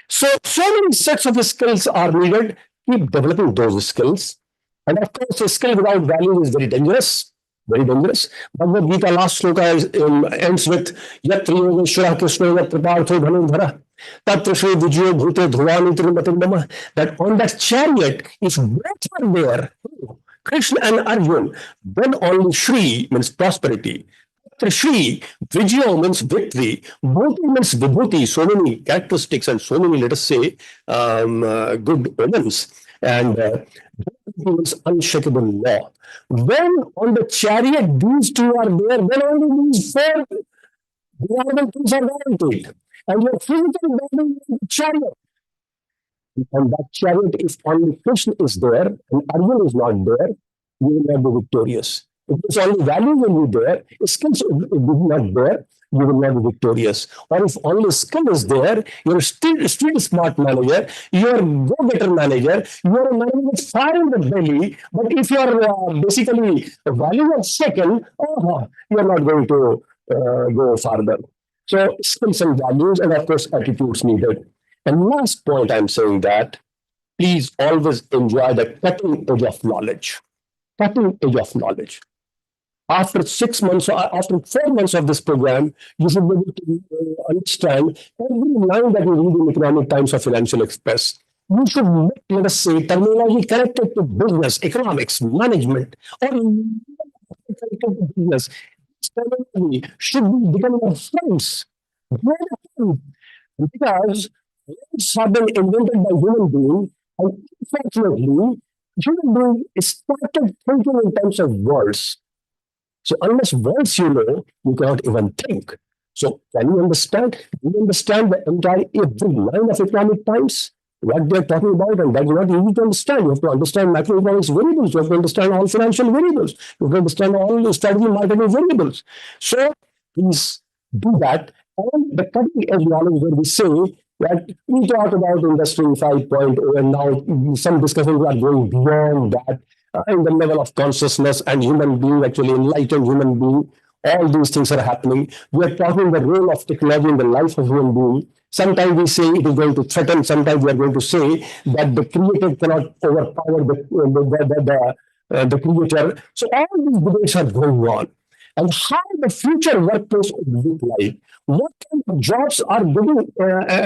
So many sets of skills are needed. Keep developing those skills. And of course, a skill without value is very dangerous. Very dangerous. Bhagavad Gita last sloka ends with Yat Yoga Krishna Yat Partho Dhanudhara Tatra Shri Vijyo Bhute Dhuvani Trimatindama. That on that chariot, if both are there, Krishna and Arjun, then only Shri means prosperity. Shri, Vijaya means victory, Bhuti means Vibhuti, so many characteristics and so many, let us say, good omens. And means unshakable law. When on the chariot these two are there, then only these four reliable things are guaranteed. And your physical body is the chariot. And that chariot, if only Krishna is there and Arjuna is not there, you will not be victorious. If it's only value when you're there, skills is not there, you will not be victorious. Or if only skill is there, you're still smart manager, you're a go-getter manager, you're a manager with fire in the belly, but if you're basically value of second, you're not going to go farther. So skills and values, and of course, attitudes needed. And last point, I'm saying that please always enjoy the cutting edge of knowledge. Cutting edge of knowledge. After 6 months, or after 4 months of this program, you should be able to understand every line that you read in Economic Times or Financial Express. You should make, let us say, terminology connected to business, economics, management, or connected to business. This terminology should be becoming our friends. Because words have been invented by human beings, and unfortunately, human being started thinking in terms of words. So unless words you know, you cannot even think. So can you understand? Do you understand the entire every line of Economic Times? What they're talking about, and that's not easy to understand. You have to understand macroeconomics variables. You have to understand all financial variables. You have to understand all the strategy marketing variables. So please do that. And the cutting edge knowledge where we say that we talk about Industry 5.0, and now some discussions are going beyond that in the level of consciousness and human being, actually enlightened human being. All these things are happening. We are talking the role of technology in the life of human being. Sometimes we say it is going to threaten. Sometimes we are going to say that the creator cannot overpower the creator. So all these debates are going on. And how the future workplace would look like, what kind of jobs are getting are at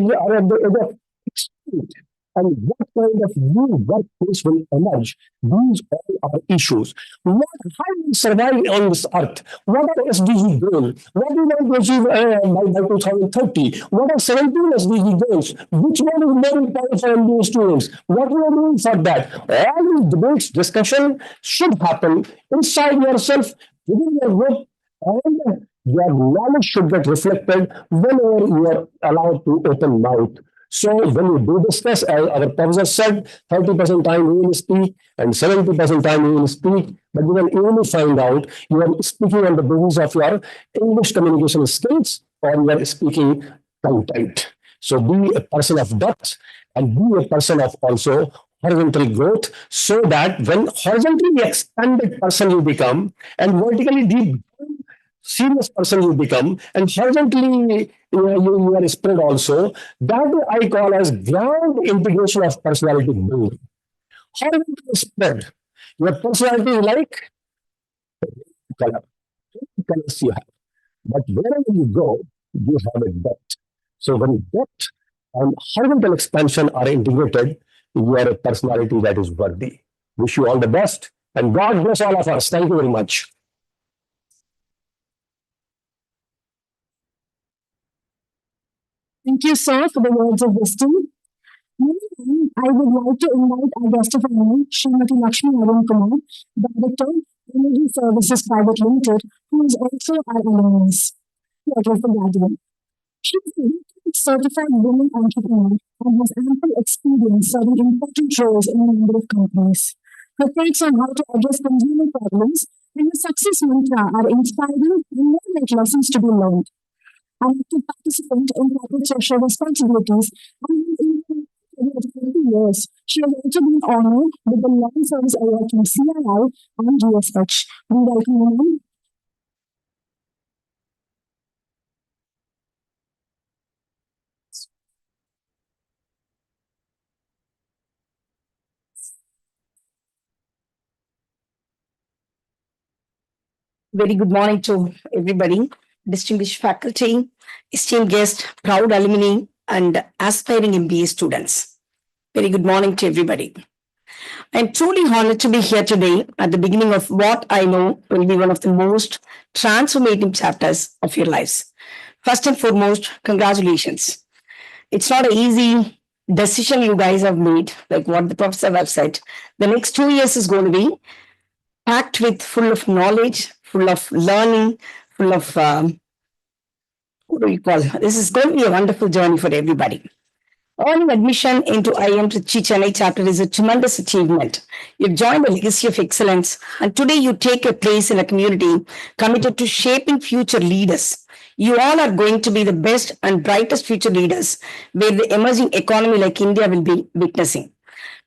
the edge of extinct, and what kind of new workplace will emerge. These all are issues. How we survive on this earth? What are SDG goals? What do we want to achieve by 2030? What are 17 SDG goals? Which one is more important for MBA students? What we are doing for that? All these debates, discussion should happen inside yourself, within your group, and your knowledge should get reflected whenever you are allowed to open mouth. So when you do discuss, as our professor said, 30% time you will speak and 70% time you will speak, but you will only find out you are speaking on the basis of your English communication skills, or you are speaking content. So be a person of depth and be a person of also horizontal growth, so that when horizontally expanded person you become and vertically deep serious person you become, and horizontally you are spread also, that I call as ground integration of personality building. Horizontal spread. Your personality is like color. Colors you have. But wherever you go, you have a depth. So when depth and horizontal expansion are integrated, you are a personality that is worthy. Wish you all the best, and God bless all of us. Thank you very much. Thank you, sir, for the words of wisdom. Moving on, I would like to invite our guest of honor, Srimati Lakshmi Arun Kumar, Director, Energy Services Private Limited, who is also our alumnus. What was the gathering? She is a certified woman entrepreneur and has ample experience serving important roles in a number of companies. Her takes on how to address consumer problems and her success mantra are inspiring and more like lessons to be learned. I have to participate in corporate social responsibilities and in 20 years. She has also been honored with the Long Service Award from CII and GSH. We welcome you. Very good morning to everybody, distinguished faculty, esteemed guests, proud alumni, and aspiring MBA students. Very good morning to everybody. I'm truly honored to be here today at the beginning of what I know will be one of the most transformative chapters of your lives. First and foremost, congratulations. It's not an easy decision you guys have made, like what the professor have said. The next 2 years is going to be packed with full of knowledge, full of learning, full of what do you call? This is going to be a wonderful journey for everybody. Earning admission into IIM Trichy Chennai chapter is a tremendous achievement. You've joined a legacy of excellence, and today you take a place in a community committed to shaping future leaders. You all are going to be the best and brightest future leaders where the emerging economy like India will be witnessing.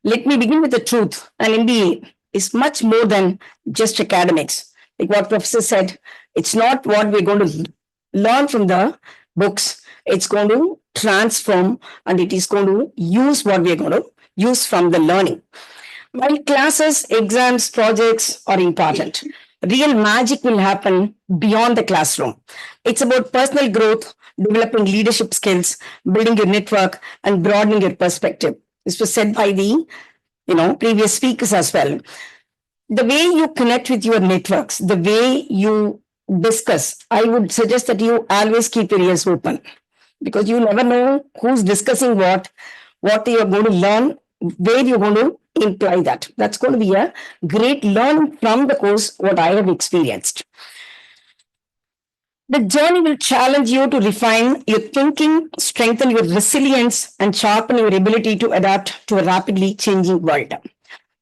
Let me begin with the truth. An MBA is much more than just academics. Like what Professor said, it's not what we're going to learn from the books. It's going to transform and it is going to use what we are going to use from the learning. While classes, exams, projects are important, real magic will happen beyond the classroom. It's about personal growth, developing leadership skills, building your network, and broadening your perspective. This was said by the previous speakers as well. The way you connect with your networks, the way you discuss, I would suggest that you always keep your ears open because you never know who's discussing what you're going to learn, where you're going to imply that. That's going to be a great learn from the course, what I have experienced. The journey will challenge you to refine your thinking, strengthen your resilience, and sharpen your ability to adapt to a rapidly changing world.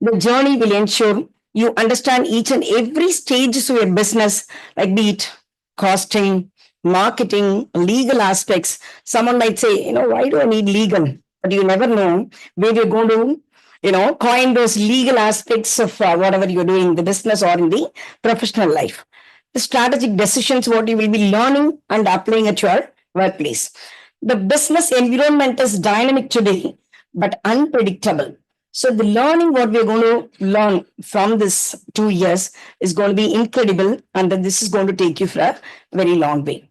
The journey will ensure you understand each and every stage of your business, like be it costing, marketing, legal aspects. Someone might say, why do I need legal? But you never know where you're going to, coin those legal aspects of whatever you're doing, the business or in the professional life. The strategic decisions, what you will be learning and applying at your workplace. The business environment is dynamic today, but unpredictable. So the learning, what we're going to learn from this 2 years is going to be incredible. And then this is going to take you for a very long way.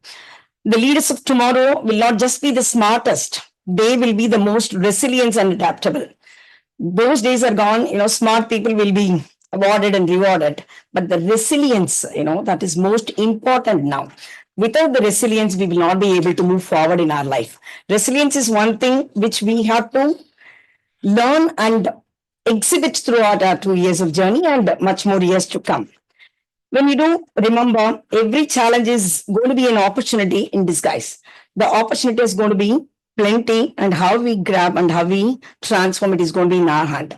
The leaders of tomorrow will not just be the smartest. They will be the most resilient and adaptable. Those days are gone, smart people will be awarded and rewarded. But the resilience, that is most important now. Without the resilience, we will not be able to move forward in our life. Resilience is one thing which we have to learn and exhibit throughout our 2 years of journey and much more years to come. When you do, remember, every challenge is going to be an opportunity in disguise. The opportunity is going to be plenty, and how we grab and how we transform it is going to be in our hand.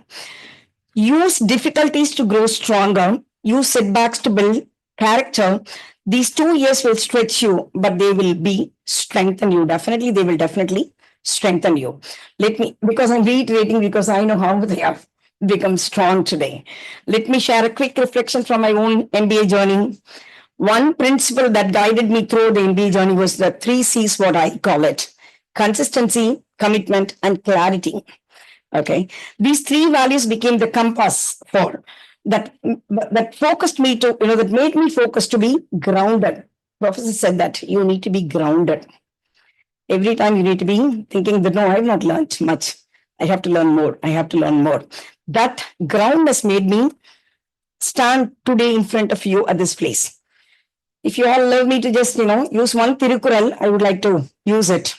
Use difficulties to grow stronger. Use setbacks to build character. These 2 years will stretch you, but they will be strengthen you. Definitely, they will definitely strengthen you. Because I'm reiterating, because I know how they have become strong today. Let me share a quick reflection from my own MBA journey. One principle that guided me through the MBA journey was the 3 C's, what I call it: consistency, commitment, and clarity. Okay. These 3 values became the compass for that focused me to, that made me focus to be grounded. Professor said that you need to be grounded. Every time you need to be thinking that, no, I have not learned much. I have to learn more. I have to learn more. That groundness made me stand today in front of you at this place. If you all allow me to just, use one Tirukural, I would like to use it.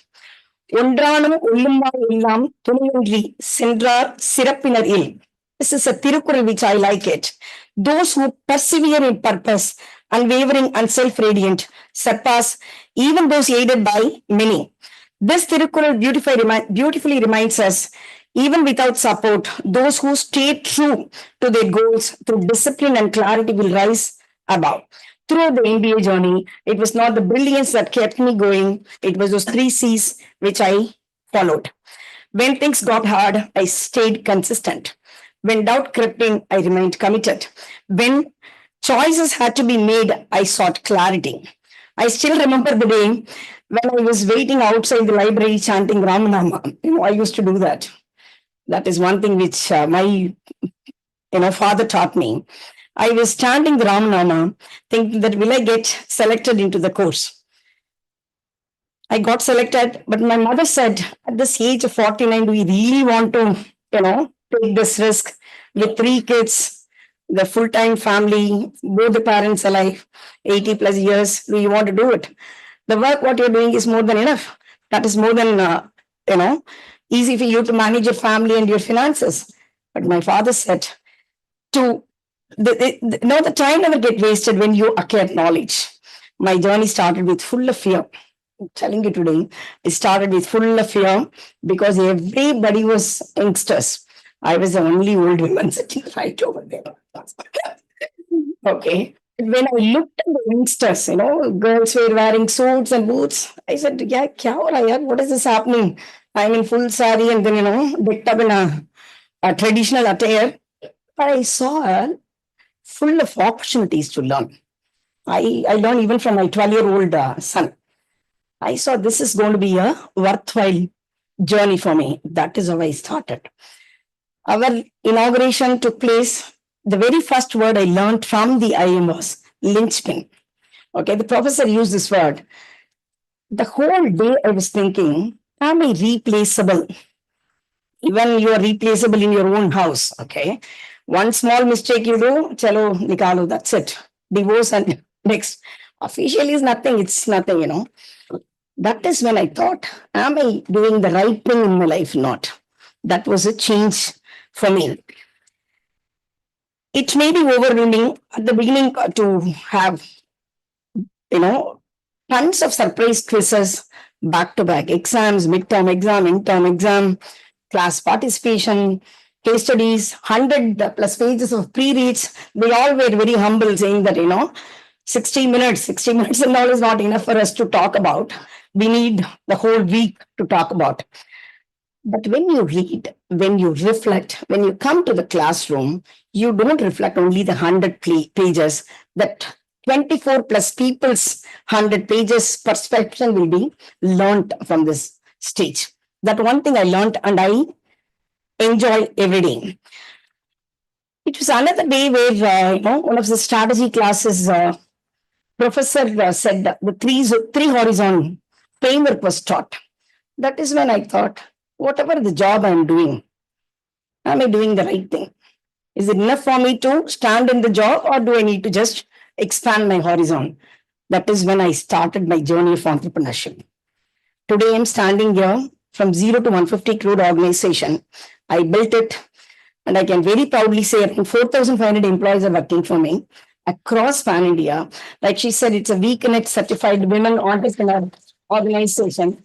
ஒன்றானும் உள்ளுமாய் எல்லாம் துணையின்றி சென்றார் சிறப்பினர் இல். This is a Tirukural which I like it. Those who persevere in purpose, unwavering and self-radiant, surpass even those aided by many. This Tirukural beautifully reminds us, even without support, those who stay true to their goals through discipline and clarity will rise above. Through the MBA journey, it was not the brilliance that kept me going. It was those 3 C's which I followed. When things got hard, I stayed consistent. When doubt crept in, I remained committed. When choices had to be made, I sought clarity. I still remember the day when I was waiting outside the library chanting Ramanama. I used to do that. That is one thing which my father taught me. I was chanting the Ramanama, thinking that will I get selected into the course? I got selected, but my mother said, at this age of 49, do you really want to, take this risk with 3 kids, the full-time family, both the parents alive, 80 plus years, do you want to do it? The work what you're doing is more than enough. That is more than, easy for you to manage your family and your finances. But my father said, the time never get wasted when you acquire knowledge. My journey started with full of fear. I'm telling you today, it started with full of fear because everybody was youngsters. I was the only old woman sitting right over there. Okay. When I looked at the youngsters, girls were wearing suits and boots. I said, yeah, kya ho raha hai? What is this happening? I'm in full sari and then, decked up in a traditional attire. But I saw her full of opportunities to learn. I learned even from my 12-year-old son. I saw this is going to be a worthwhile journey for me. That is how I started. Our inauguration took place. The very first word I learned from the IM was linchpin. Okay, the professor used this word. The whole day I was thinking, am I replaceable? Even you are replaceable in your own house. Okay. One small mistake you do, chalo, nikalo, that's it. Divorce and next. Officially is nothing, it's nothing. That is when I thought, am I doing the right thing in my life? Not. That was a change for me. It may be overwhelming at the beginning to have, tons of surprise quizzes back to back, exams, midterm exam, interim exam, class participation, case studies, 100 plus pages of pre-reads. They all were very humble, saying that, 60 minutes and all is not enough for us to talk about. We need the whole week to talk about. But when you read, when you reflect, when you come to the classroom, you don't reflect only the 100 pages, that 24 plus people's 100 pages perception will be learned from this stage. That one thing I learned and I enjoy every day. It was another day where, one of the strategy classes, professor said that the three horizon framework was taught. That is when I thought, whatever the job I'm doing, am I doing the right thing? Is it enough for me to stand in the job, or do I need to just expand my horizon? That is when I started my journey of entrepreneurship. Today I'm standing here from 0 to 150 crore organization. I built it, and I can very proudly say around 4,500 employees are working for me across Pan India. Like she said, it's a WeConnect certified women entrepreneur organization.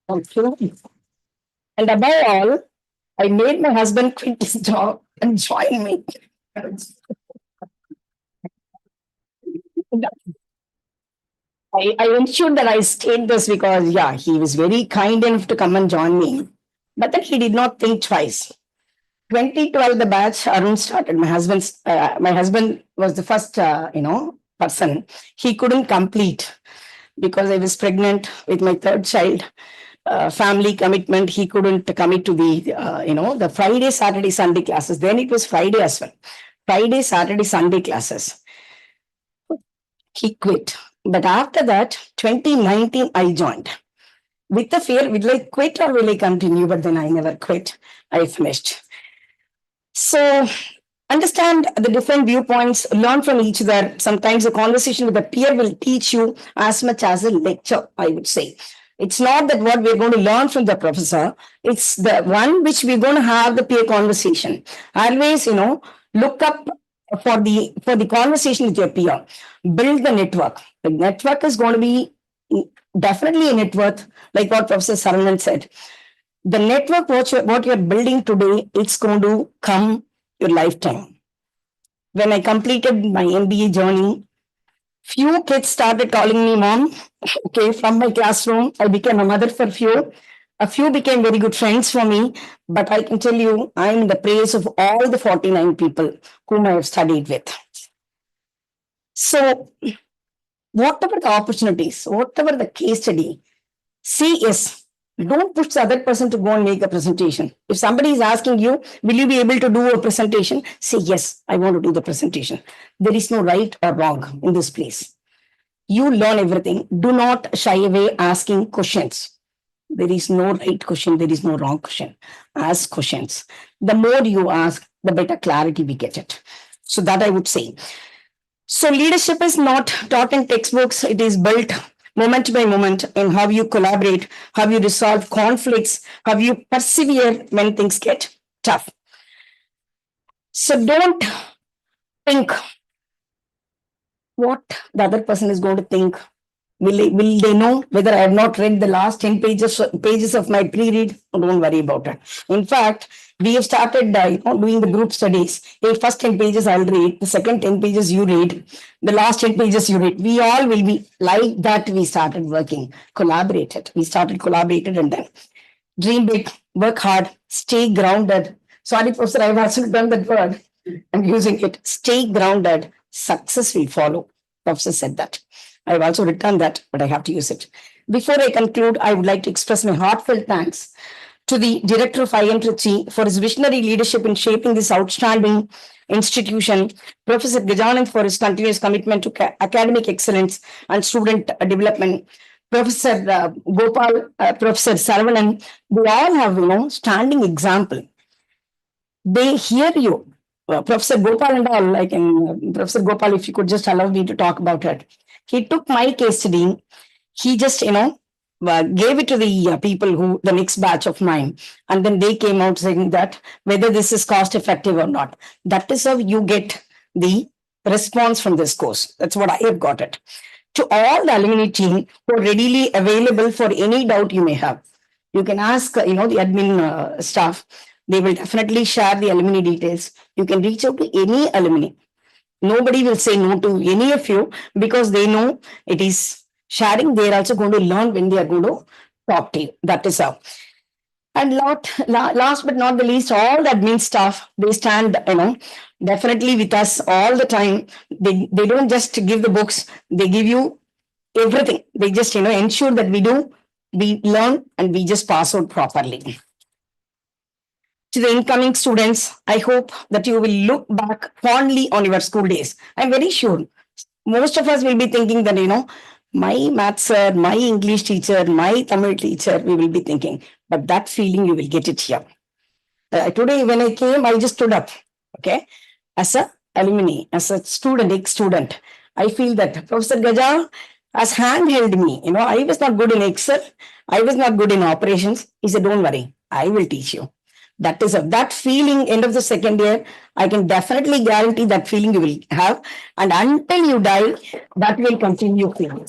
Thank you. And above all, I made my husband quit his job and join me. I ensured that I stayed this because, yeah, he was very kind enough to come and join me. But then he did not think twice. 2012, the batch Arun started. My husband was the first, person. He couldn't complete because I was pregnant with my third child. Family commitment, he couldn't commit to the Friday, Saturday, Sunday classes. Then it was Friday as well. Friday, Saturday, Sunday classes. He quit. But after that, 2019, I joined. With the fear, will I quit or will I continue? But then I never quit. I finished. So understand the different viewpoints, learn from each other. Sometimes a conversation with a peer will teach you as much as a lecture, I would say. It's not that what we're going to learn from the professor, it's the one which we're going to have the peer conversation. Always, look up for the conversation with your peer. Build the network. The network is going to be definitely a net worth, like what Professor Saranan said. The network what you're building today, it's going to come your lifetime. When I completed my MBA journey, few kids started calling me mom. Okay, from my classroom, I became a mother for few. A few became very good friends for me. But I can tell you, I'm in the praise of all the 49 people whom I have studied with. So, whatever the opportunities, whatever the case study, say yes. Don't push the other person to go and make a presentation. If somebody is asking you, will you be able to do a presentation? Say, yes, I want to do the presentation. There is no right or wrong in this place. You learn everything. Do not shy away asking questions. There is no right question. There is no wrong question. Ask questions. The more you ask, the better clarity we get it. So that I would say. So leadership is not taught in textbooks. It is built moment by moment in how you collaborate, how you resolve conflicts, how you persevere when things get tough. So don't think what the other person is going to think. Will they know whether I have not read the last 10 pages of my pre-read? Don't worry about it. In fact, we have started doing the group studies. The first 10 pages I'll read, the second 10 pages you read, the last 10 pages you read. We all will be like that. We started working, collaborated. We started collaborated and then dream big, work hard, stay grounded. Sorry, Professor, I've actually done that word. I'm using it. Stay grounded. Success will follow. Professor said that. I've also written that, but I have to use it. Before I conclude, I would like to express my heartfelt thanks to the director of IM Trichy for his visionary leadership in shaping this outstanding institution, Professor Gajanand for his continuous commitment to academic excellence and student development, Professor Gopal, Professor Saravanan, they all have, standing example. They hear you. Professor Gopal and all, Professor Gopal, if you could just allow me to talk about it. He took my case study. He just, gave it to the people the next batch of mine. And then they came out saying that whether this is cost effective or not. That is how you get the response from this course. That's what I have got it. To all the alumni team who are readily available for any doubt you may have. You can ask, the admin staff. They will definitely share the alumni details. You can reach out to any alumni. Nobody will say no to any of you because they know it is sharing. They're also going to learn when they are going to talk to you. That is how. And last but not the least, all the admin staff, they stand, definitely with us all the time. They don't just give the books, they give you everything. They just, ensure that we learn and we just pass out properly. To the incoming students, I hope that you will look back fondly on your school days. I'm very sure most of us will be thinking that, my maths sir, my English teacher, my Tamil teacher, we will be thinking, but that feeling you will get it here. Today, when I came, I just stood up, okay, as a alumni, as a student, ex-student. I feel that Professor Gaja has handheld me. I was not good in Excel. I was not good in operations. He said, don't worry, I will teach you. That is that feeling, end of the second year, I can definitely guarantee that feeling you will have. And until you die, that will continue feeling.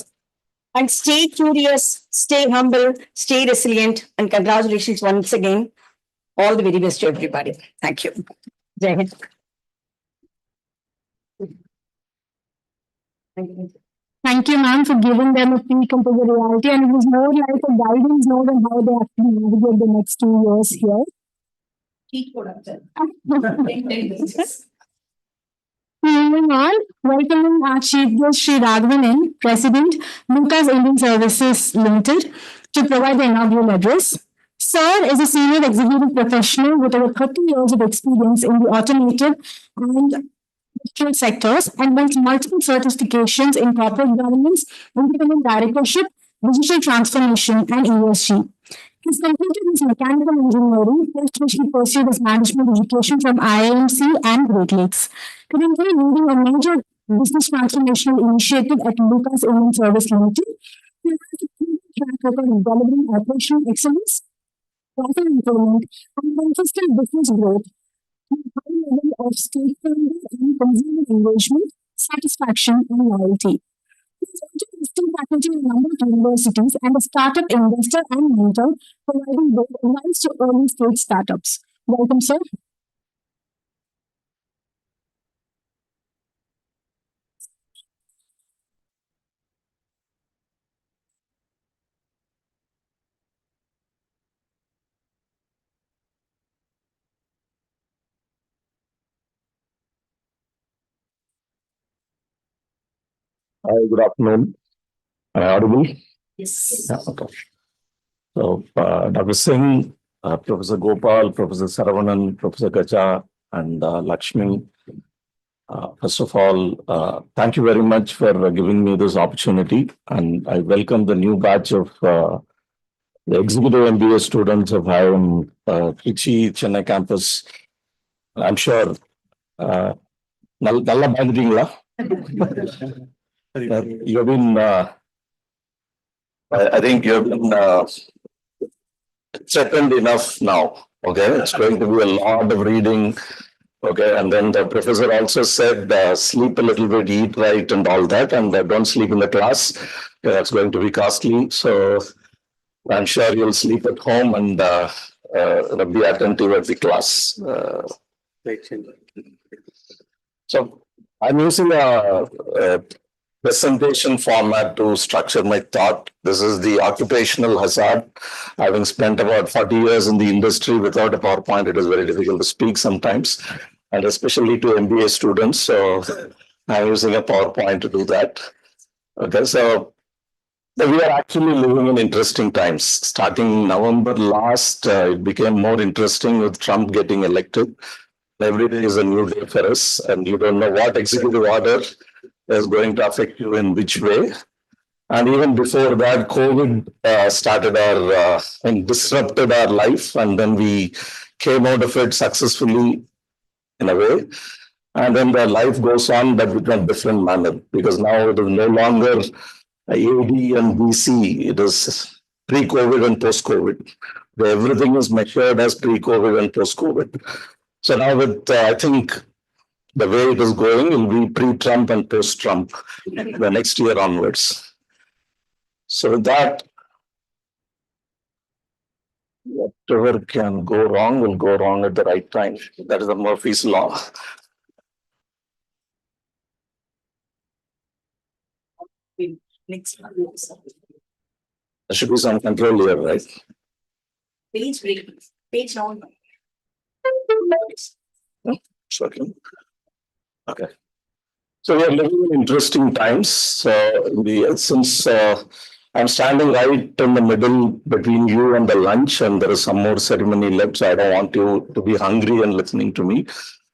And stay curious, stay humble, stay resilient, and congratulations once again. All the very best to everybody. Thank you. Jai Hind. Thank you, ma'am, for giving them a peek into the reality. And it was more like a guidance more than how they actually navigate the next 2 years here. Moving on, welcoming our Chief Guest Sri Raghavan, President, Lucas Indian Services Limited, to provide the inaugural address. Sir is a senior executive professional with over 30 years of experience in the automotive and industrial sectors and holds multiple certifications in corporate governance, independent directorship, digital transformation, and ESG. He's completed his mechanical engineering, post which he pursued his management education from IIMC and Great Lakes. Currently leading a major business transformational initiative at Lucas Indian Service Limited. He has a proven track record of delivering operational excellence, profit improvement, and consistent business growth to a high level of stakeholder and consumer engagement, satisfaction, and loyalty. He is also listed faculty in a number of universities and a startup investor and mentor, providing both advice to early stage startups. Welcome, sir. Hi, good afternoon. Am I audible? Yes. Yeah, okay. So, Dr. Singh, Professor Gopal, Professor Saravanan, Professor Gaja, and Lakshmi. First of all, thank you very much for giving me this opportunity, and I welcome the new batch of the executive MBA students of IIM Trichy, Chennai campus. I'm sure. Nalla bandringla. You've been, I think you've been settled enough now. Okay, it's going to be a lot of reading. Okay, and then the professor also said sleep a little bit, eat right, and all that, and don't sleep in the class. That's going to be costly. So I'm sure you'll sleep at home and be attentive at the class. So I'm using a presentation format to structure my thought. This is the occupational hazard. Having spent about 40 years in the industry without a PowerPoint, it is very difficult to speak sometimes, and especially to MBA students. So I'm using a PowerPoint to do that. Okay, so we are actually living in interesting times. Starting November last, it became more interesting with Trump getting elected. Every day is a new day for us, and you don't know what executive order is going to affect you in which way. And even before that, COVID started and disrupted our life, and then we came out of it successfully in a way. And then the life goes on, but in a different manner, because now it is no longer AD and BC, it is pre-COVID and post-COVID. Everything is measured as pre-COVID and post-COVID. So now with, I think, the way it is going will be pre-Trump and post-Trump the next year onwards. So with that, whatever can go wrong will go wrong at the right time. That is the Murphy's Law. Next. There should be some control here, right? Page break. Page down. Okay. Okay. So we are living in interesting times. Since I'm standing right in the middle between you and the lunch, and there is some more ceremony left, so I don't want you to be hungry and listening to me.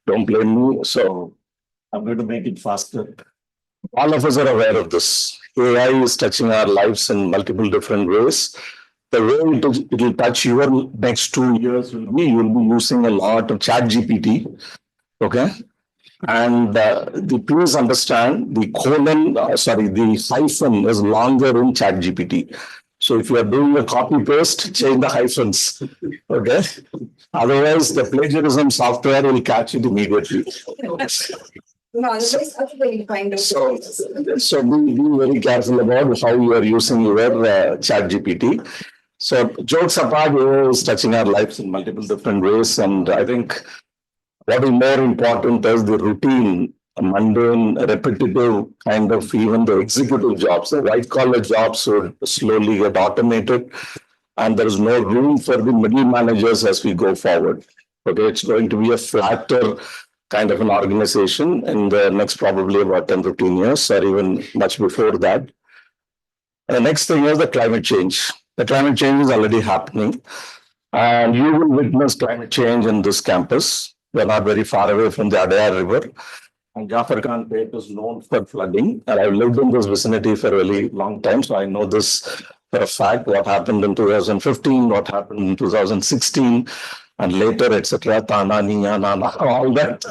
Don't blame me. So I'm going to make it faster. All of us are aware of this. AI is touching our lives in multiple different ways. The way it will touch your next 2 years will be you will be using a lot of ChatGPT. Okay. And please understand the the hyphen is longer in ChatGPT. So if you are doing a copy paste, change the hyphens. Okay. Otherwise, the plagiarism software will catch it immediately. No, otherwise, kind of. So be very careful about how you are using your ChatGPT. So jokes apart, AI is touching our lives in multiple different ways, and I think what is more important is the routine, mundane, repetitive kind of even the executive jobs, the white collar jobs would slowly get automated, and there is no room for the middle managers as we go forward. Okay, it's going to be a flatter kind of an organization in the next probably about 10, 15 years, or even much before that. And the next thing is the climate change. The climate change is already happening, and you will witness climate change in this campus. We're not very far away from the Adayar River. And Jafar Khan Pet is known for flooding. And I've lived in this vicinity for a really long time, so I know this for a fact, what happened in 2015, what happened in 2016, and later, etc. Tana, Niya, Nana, all that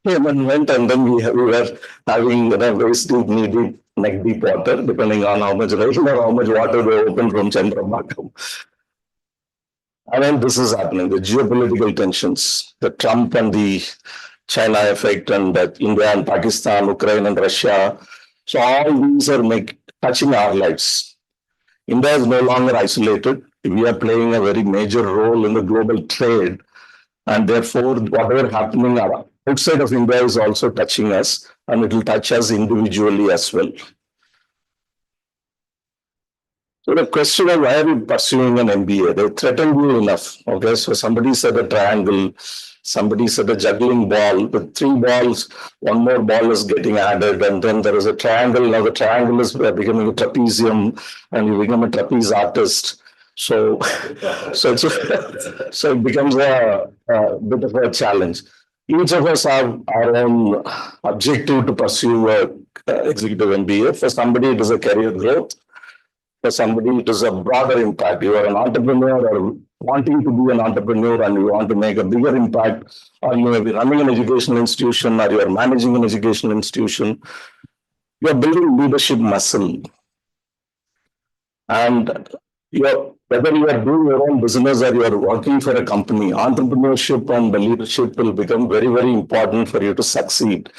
came and went, and then we were having waist deep, knee deep, neck deep water, depending on how much rain or how much water they open from Chandrabakam. I mean, this is happening. The geopolitical tensions, the Trump and the China effect, and India and Pakistan, Ukraine and Russia. So all these are touching our lives. India is no longer isolated. We are playing a very major role in the global trade. And therefore, whatever happening outside of India is also touching us, and it will touch us individually as well. So the question of why are you pursuing an MBA? They threatened you enough. Okay, so somebody said a triangle, somebody said a juggling ball. With 3 balls, 1 more ball is getting added, and then there is a triangle. Now the triangle is becoming a trapezium, and you become a trapeze artist. So it becomes a bit of a challenge. Each of us have our own objective to pursue an executive MBA. For somebody, it is a career growth. For somebody, it is a broader impact. You are an entrepreneur or wanting to be an entrepreneur and you want to make a bigger impact, or you may be running an educational institution or you are managing an educational institution. You are building leadership muscle. And whether you are doing your own business or you are working for a company, entrepreneurship and the leadership will become very, very important for you to succeed.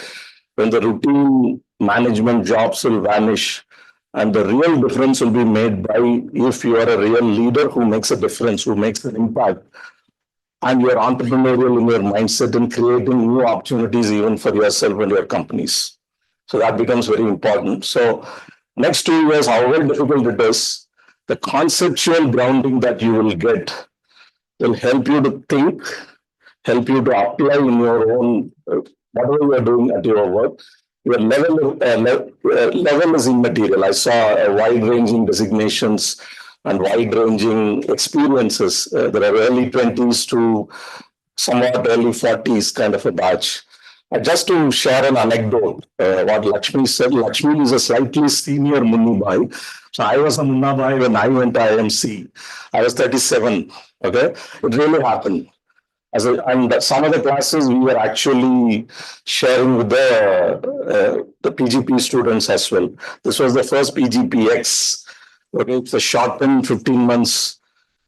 When the routine management jobs will vanish, and the real difference will be made by if you are a real leader who makes a difference, who makes an impact, and you are entrepreneurial in your mindset and creating new opportunities even for yourself and your companies. So that becomes very important. So next 2 years, however difficult it is, the conceptual grounding that you will get will help you to think, help you to apply in your own, whatever you are doing at your work. your level is immaterial. I saw wide-ranging designations and wide-ranging experiences. There are early 20s to somewhat early 40s kind of a batch. Just to share an anecdote, what Lakshmi said, Lakshmi is a slightly senior Munnibai. So I was a Munnabai when I went to IMC. I was 37. Okay, it really happened. And some of the classes we were actually sharing with the PGP students as well. This was the first PGPX. Okay, it's a shortened 15 months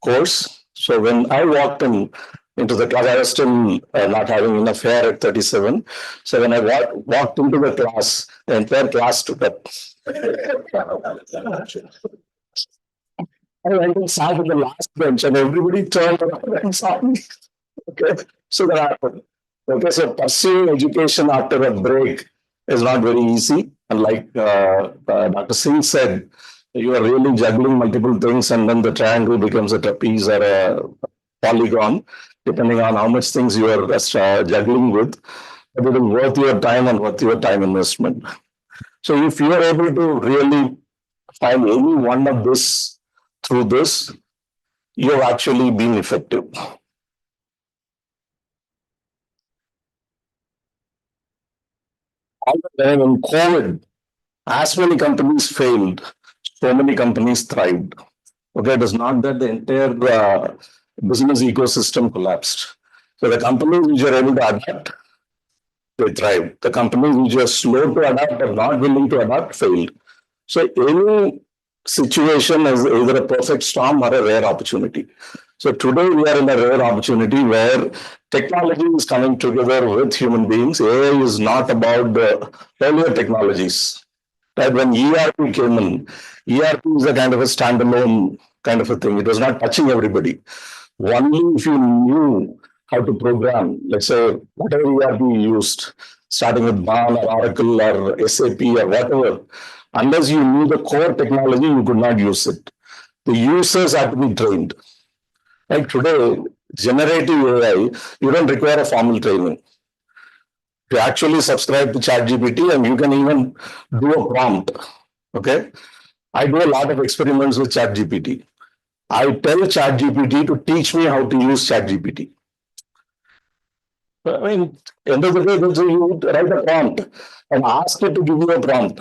course. So when I walked into the class, I was still not having enough hair at 37. So when I walked into the class, the entire class stood up. I went and sat at the last bench and everybody turned around and saw me. Okay, so that happened. Okay, so pursuing education after a break is not very easy. And like Dr. Singh said, you are really juggling multiple things and then the triangle becomes a trapeze or a polygon, depending on how much things you are juggling with. But it is worth your time and worth your time investment. So if you are able to really find any one of this through this, you have actually been effective. All the time in COVID, as many companies failed, so many companies thrived. Okay, it is not that the entire business ecosystem collapsed. So the companies which are able to adapt, they thrive. The companies which are slow to adapt or not willing to adapt failed. So any situation is either a perfect storm or a rare opportunity. So today we are in a rare opportunity where technology is coming together with human beings. AI is not about the earlier technologies. Right? When ERP came in, ERP is a kind of a standalone kind of a thing. It was not touching everybody. Only if you knew how to program, let's say whatever ERP you used, starting with BAN or Oracle or SAP or whatever, unless you knew the core technology, you could not use it. The users have to be trained. Like today, generative AI, you don't require a formal training. You actually subscribe to ChatGPT and you can even do a prompt. Okay. I do a lot of experiments with ChatGPT. I tell ChatGPT to teach me how to use ChatGPT. I mean, end of the day, you write a prompt and ask it to give you a prompt.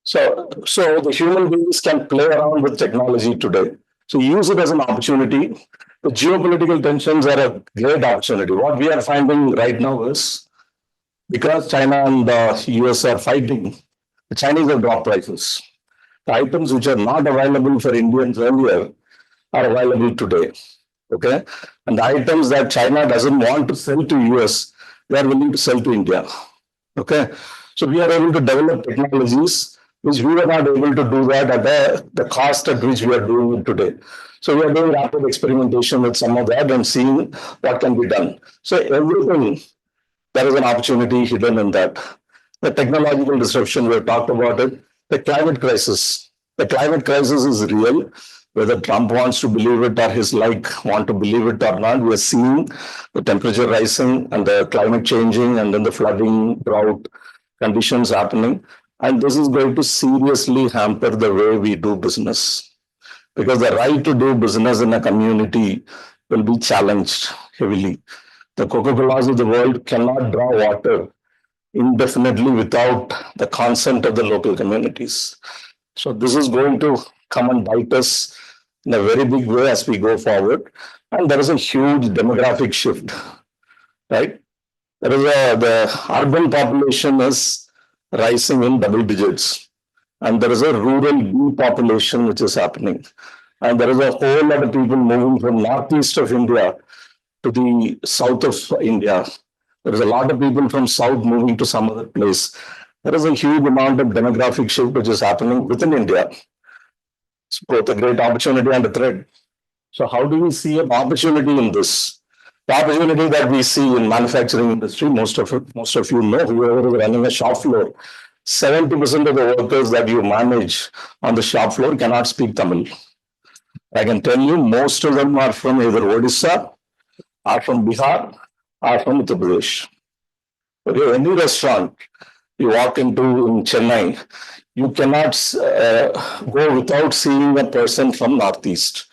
So the human beings can play around with technology today. So use it as an opportunity. The geopolitical tensions are a great opportunity. What we are finding right now is because China and the US are fighting, the Chinese have dropped prices. The items which are not available for Indians earlier are available today. Okay, and the items that China doesn't want to sell to US, they are willing to sell to India. Okay, so we are able to develop technologies which we were not able to do that at the cost at which we are doing it today. So we are doing rapid experimentation with some of that and seeing what can be done. So everything, there is an opportunity hidden in that. The technological disruption, we have talked about it. The climate crisis. The climate crisis is real. Whether Trump wants to believe it or his like want to believe it or not, we are seeing the temperature rising and the climate changing and then the flooding, drought conditions happening. And this is going to seriously hamper the way we do business. Because the right to do business in a community will be challenged heavily. The Coca-Colas of the world cannot draw water indefinitely without the consent of the local communities. So this is going to come and bite us in a very big way as we go forward. And there is a huge demographic shift, right? There is the urban population is rising in double digits. And there is a rural depopulation which is happening. And there is a whole lot of people moving from northeast of India to the south of India. There is a lot of people from south moving to some other place. There is a huge amount of demographic shift which is happening within India. It's both a great opportunity and a threat. So how do we see an opportunity in this? The opportunity that we see in manufacturing industry, most of you know, whoever is running a shop floor, 70% of the workers that you manage on the shop floor cannot speak Tamil. I can tell you, most of them are from either Odisha, are from Bihar, are from Uttar Pradesh. Okay, any restaurant, you walk into in Chennai, you cannot go without seeing a person from Northeast,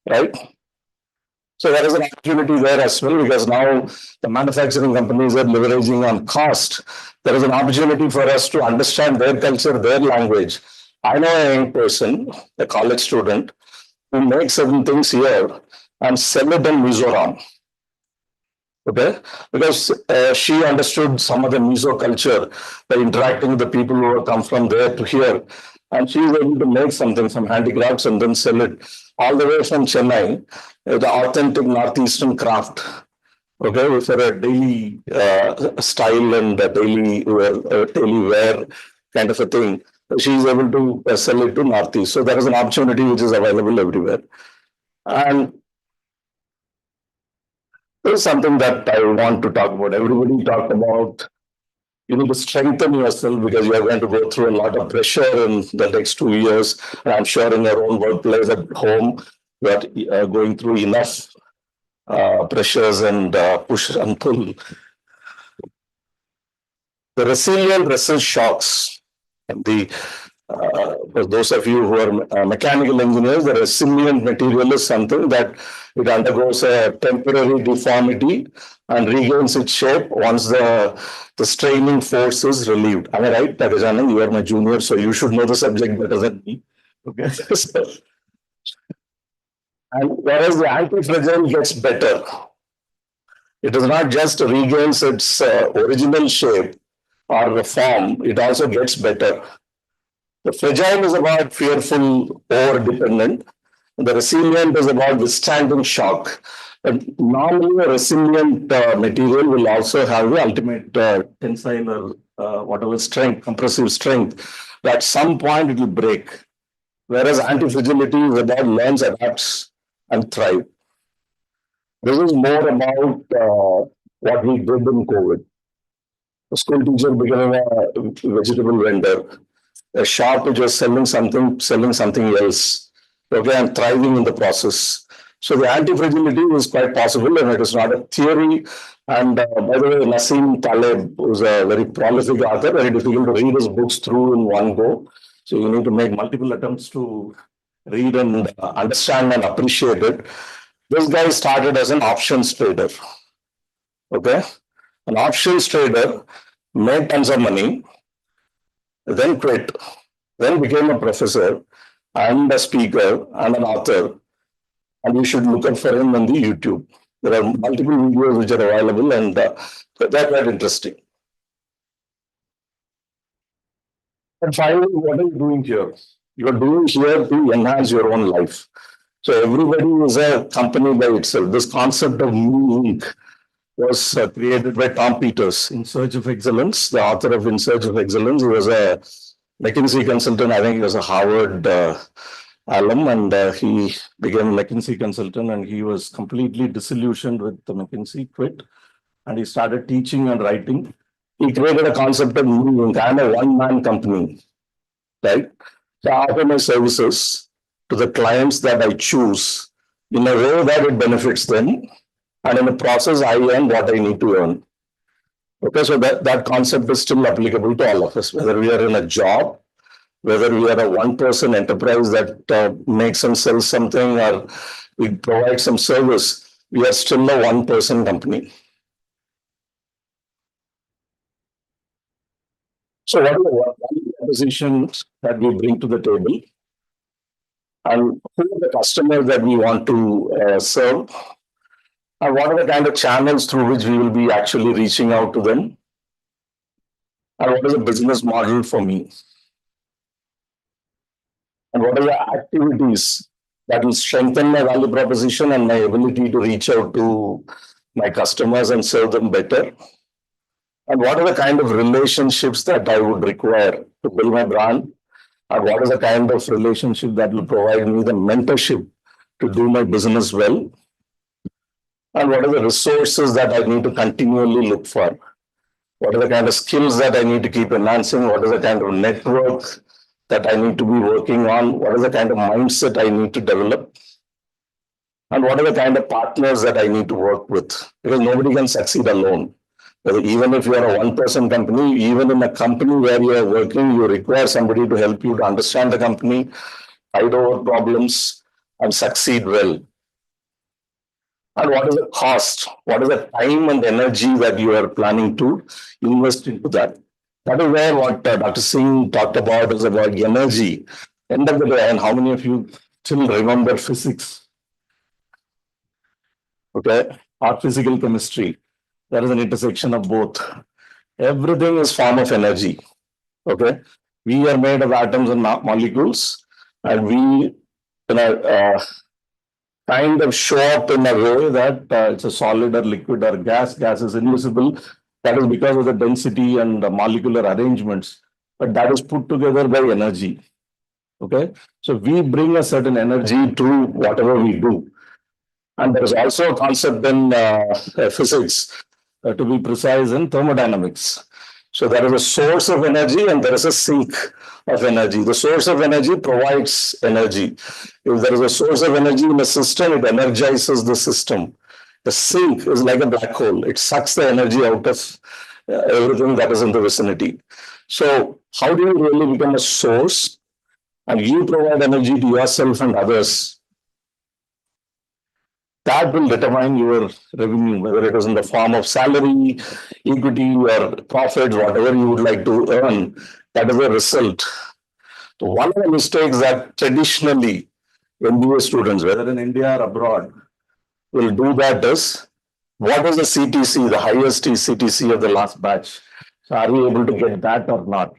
right? So there is an opportunity there as well, because now the manufacturing companies are leveraging on cost. There is an opportunity for us to understand their culture, their language. I know a young person, a college student, who makes certain things here and sell it in Mizoram. Okay, because she understood some of the Mizo culture by interacting with the people who have come from there to here, and she was able to make something, some handicrafts, and then sell it all the way from Chennai, the authentic Northeastern craft. Okay, for a daily style and a daily wear kind of a thing, she's able to sell it to Northeast. So there is an opportunity which is available everywhere, and this is something that I want to talk about. Everybody talked about you need to strengthen yourself because you are going to go through a lot of pressure in the next 2 years. And I'm sure in your own workplace at home, you are going through enough pressures and push and pull. The resilient resist shocks. For those of you who are mechanical engineers, the resilient material is something that it undergoes a temporary deformity and regains its shape once the straining force is relieved. Am I right, Takajanand? You are my junior, so you should know the subject better than me. Okay. And whereas the anti-fragile gets better, it does not just regains its original shape or the form, it also gets better. The fragile is about fearful, over-dependent. The resilient is about withstanding shock. But normally, a resilient material will also have the ultimate tensile or whatever strength, compressive strength. At some point, it will break. Whereas anti-fragility is about learns, adapts, and thrive. This is more about what we did in COVID. A school teacher becoming a vegetable vendor. A shop which was selling something else, okay, and thriving in the process. So the anti-fragility is quite possible, and it is not a theory. And by the way, Nassim Taleb was a very prolific author, very difficult to read his books through in one go. So you need to make multiple attempts to read and understand and appreciate it. This guy started as an options trader. Okay, an options trader made tons of money, then quit, then became a professor and a speaker and an author. And you should look up for him on the YouTube. There are multiple videos which are available, and they're quite interesting. And finally, what are you doing here? You are doing here to enhance your own life. So everybody is a company by itself. This concept of me Inc. was created by Tom Peters, In Search of Excellence, the author of In Search of Excellence. He was a McKinsey consultant. I think he was a Harvard alum, and he became a McKinsey consultant, and he was completely disillusioned with the McKinsey, quit, and he started teaching and writing. He created a concept of me Inc. I'm a one-man company, right? So I offer my services to the clients that I choose in a way that it benefits them. And in the process, I earn what I need to earn. Okay, so that concept is still applicable to all of us, whether we are in a job, whether we are a one-person enterprise that makes and sells something, or we provide some service, we are still a one-person company. So what are the value propositions that we bring to the table? And who are the customers that we want to serve? And what are the kind of channels through which we will be actually reaching out to them? And what is the business model for me? And what are the activities that will strengthen my value proposition and my ability to reach out to my customers and serve them better? And what are the kind of relationships that I would require to build my brand? And what is the kind of relationship that will provide me the mentorship to do my business well? And what are the resources that I need to continually look for? What are the kind of skills that I need to keep enhancing? What is the kind of network that I need to be working on? What is the kind of mindset I need to develop? And what are the kind of partners that I need to work with? Because nobody can succeed alone. Even if you are a one-person company, even in a company where you are working, you require somebody to help you to understand the company, fight over problems, and succeed well. And what is the cost? What is the time and energy that you are planning to invest into that? That is where what Dr. Singh talked about is about energy. End of the day, and how many of you still remember physics? Okay, or physical chemistry. There is an intersection of both. Everything is form of energy. Okay, we are made of atoms and molecules, and we kind of show up in a way that it's a solid or liquid or gas. Gas is invisible. That is because of the density and the molecular arrangements. But that is put together by energy. Okay, so we bring a certain energy to whatever we do. And there is also a concept in physics, to be precise, in thermodynamics. So there is a source of energy and there is a sink of energy. The source of energy provides energy. If there is a source of energy in a system, it energizes the system. The sink is like a black hole. It sucks the energy out of everything that is in the vicinity. So how do you really become a source and you provide energy to yourself and others? That will determine your revenue, whether it is in the form of salary, equity, or profits, whatever you would like to earn. That is the result. So one of the mistakes that traditionally MBA students, whether in India or abroad, will do that is, what is the CTC, the highest CTC of the last batch? So are we able to get that or not?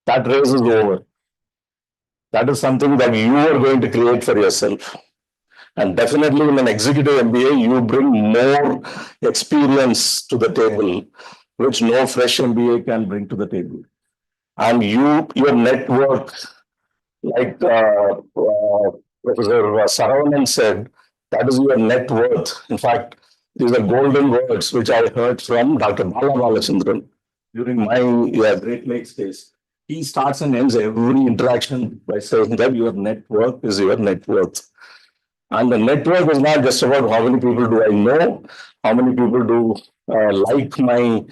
That race is over. That is something that you are going to create for yourself. And definitely in an executive MBA, you bring more experience to the table, which no fresh MBA can bring to the table. And your network, like Professor Saravanan said, that is your net worth. In fact, these are golden words which I heard from Dr. Bala Balachandran during my Great Lakes days. He starts and ends every interaction by saying that your network is your net worth. And the network is not just about how many people do I know, how many people do like my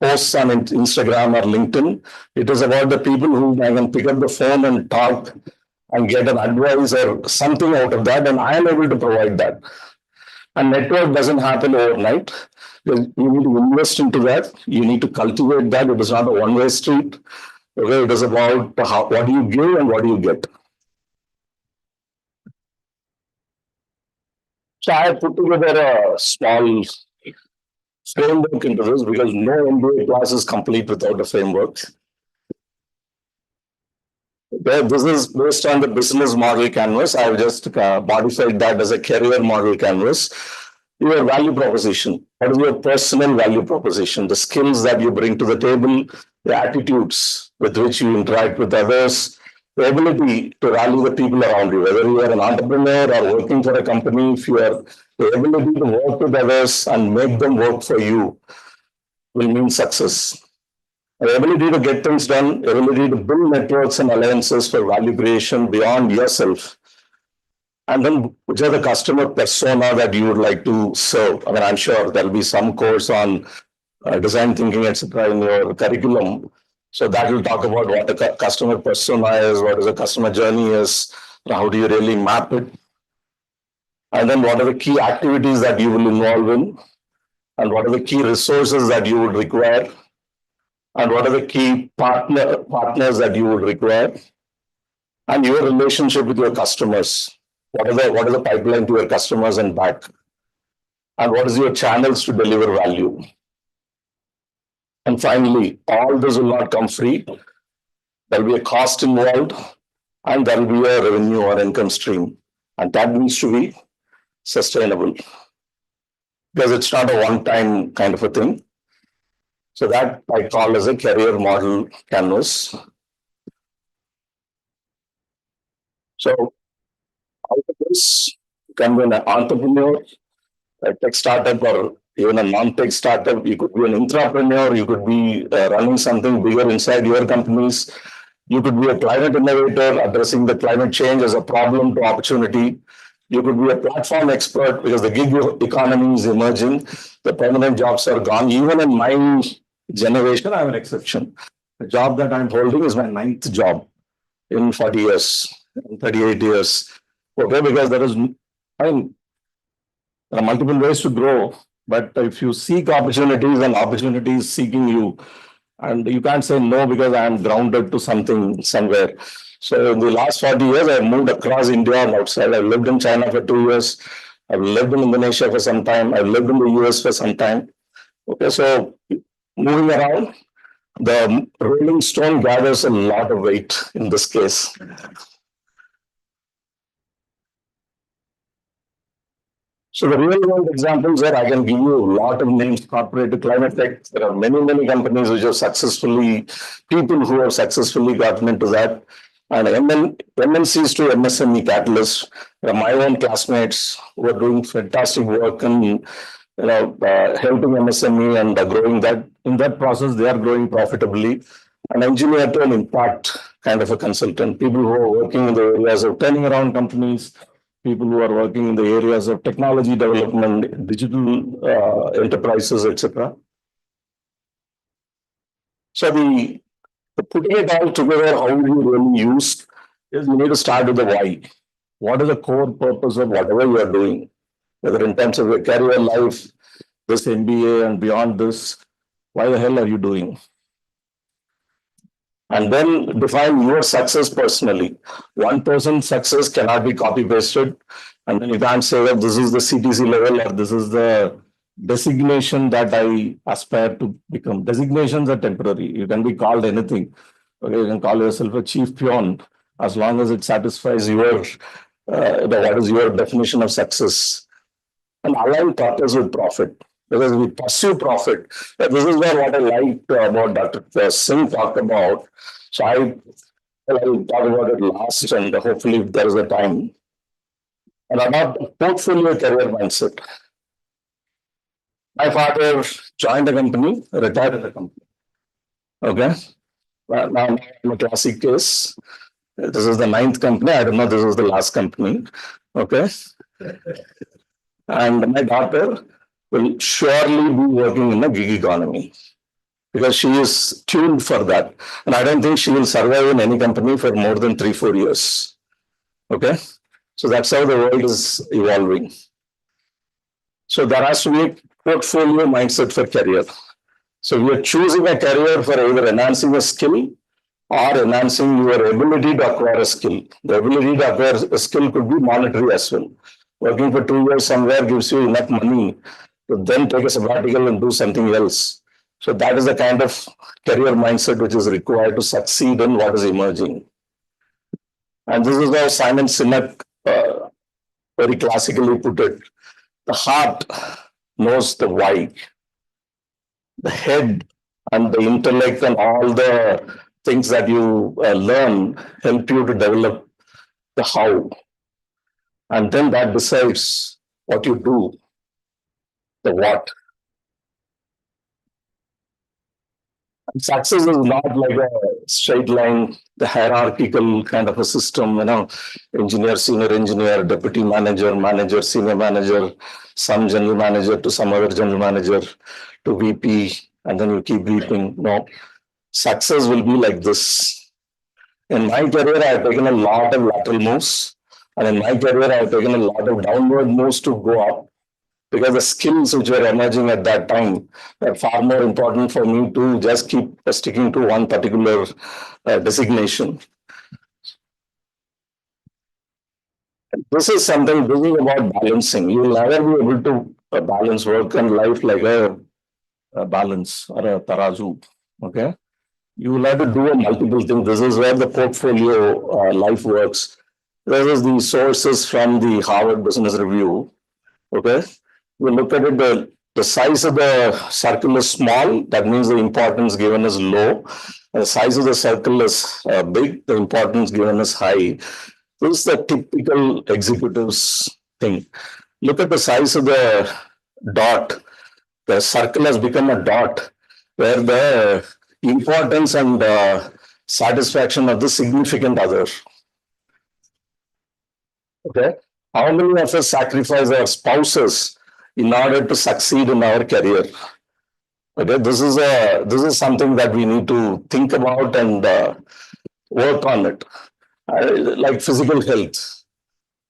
posts on Instagram or LinkedIn. It is about the people who I can pick up the phone and talk and get an advice or something out of that, and I am able to provide that. And network doesn't happen overnight. You need to invest into that. You need to cultivate that. It is not a one-way street. Okay, it is about what do you give and what do you get. So I have put together a small framework into this because no MBA class is complete without a framework. This is based on the business model canvas. I've just modified that as a career model canvas. Your value proposition. What is your personal value proposition? The skills that you bring to the table, the attitudes with which you interact with others, the ability to rally the people around you, whether you are an entrepreneur or working for a company, if you are the ability to work with others and make them work for you will mean success. The ability to get things done, ability to build networks and alliances for value creation beyond yourself. And then which are the customer persona that you would like to serve? I mean, I'm sure there'll be some course on design thinking, etc. in your curriculum. So that will talk about what the customer persona is, what is the customer journey is, how do you really map it? And then what are the key activities that you will involve in? And what are the key resources that you would require? And what are the key partners that you would require? And your relationship with your customers. What are the pipeline to your customers and back? And what is your channels to deliver value? And finally, all this will not come free. There will be a cost involved and there will be a revenue or income stream. And that needs to be sustainable because it's not a one-time kind of a thing. So that I call as a career model canvas. So out of this, you can be an entrepreneur, a tech startup, or even a non-tech startup. You could be an intrapreneur. You could be running something bigger inside your companies. You could be a climate innovator, addressing the climate change as a problem to opportunity. You could be a platform expert because the gig economy is emerging. The permanent jobs are gone. Even in my generation, I'm an exception. The job that I'm holding is my 9th job in 40 years, 38 years. Okay, because I mean, there are multiple ways to grow, but if you seek opportunities and opportunities seeking you, and you can't say no because I am grounded to something somewhere. So in the last 40 years, I've moved across India and outside. I've lived in China for 2 years. I've lived in Indonesia for some time. I've lived in the US for some time. Okay, so moving around, the rolling stone gathers a lot of weight in this case. So the real world examples there, I can give you a lot of names, corporate to climate tech. There are many, many companies which have successfully, people who have successfully gotten into that. And MNCs to MSME catalysts, my own classmates who are doing fantastic work and helping MSME and growing that. In that process, they are growing profitably. An engineer to an impact kind of a consultant, people who are working in the areas of turning around companies, people who are working in the areas of technology development, digital enterprises, etc. So the putting it all together, how do you really use is you need to start with the why. What is the core purpose of whatever you are doing, whether in terms of your career life, this MBA and beyond this, why the hell are you doing? And then define your success personally. One person's success cannot be copy pasted. And then you can't say that this is the CTC level or this is the designation that I aspire to become. Designations are temporary. You can be called anything. Okay, you can call yourself a chief peon as long as it satisfies your what is your definition of success. And align purpose with profit. Because we pursue profit. This is where what I liked about Dr. Singh talked about. So I'll talk about it last, and hopefully if there is a time. And about the portfolio career mindset. My father joined a company, retired in the company. Okay. Well, now in a classic case, this is the 9th company. I don't know, this is the last company. Okay. And my daughter will surely be working in a gig economy because she is tuned for that. And I don't think she will survive in any company for more than 3-4 years. Okay. So that's how the world is evolving. So there has to be a portfolio mindset for career. So we are choosing a career for either enhancing a skill or enhancing your ability to acquire a skill. The ability to acquire a skill could be monetary as well. Working for 2 years somewhere gives you enough money to then take a sabbatical and do something else. So that is the kind of career mindset which is required to succeed in what is emerging. And this is how Simon Sinek very classically put it. The heart knows the why. The head and the intellect and all the things that you learn help you to develop the how. And then that decides what you do, the what. And success is not like a straight line, the hierarchical kind of a system, engineer, senior engineer, deputy manager, manager, senior manager, some general manager to some other general manager to VP, and then you keep VPing. No, success will be like this. In my career, I've taken a lot of lateral moves. And in my career, I've taken a lot of downward moves to go up because the skills which were emerging at that time are far more important for me to just keep sticking to one particular designation. This is something about balancing. You will never be able to balance work and life like a balance or a tarazu. Okay. You will have to do multiple things. This is where the portfolio life works. This is the sources from the Harvard Business Review. Okay. We look at it, the size of the circle is small. That means the importance given is low. The size of the circle is big. The importance given is high. This is the typical executives thing. Look at the size of the dot. The circle has become a dot where the importance and satisfaction of the significant other. Okay. How many of us sacrifice our spouses in order to succeed in our career? Okay, this is something that we need to think about and work on it. Like physical health,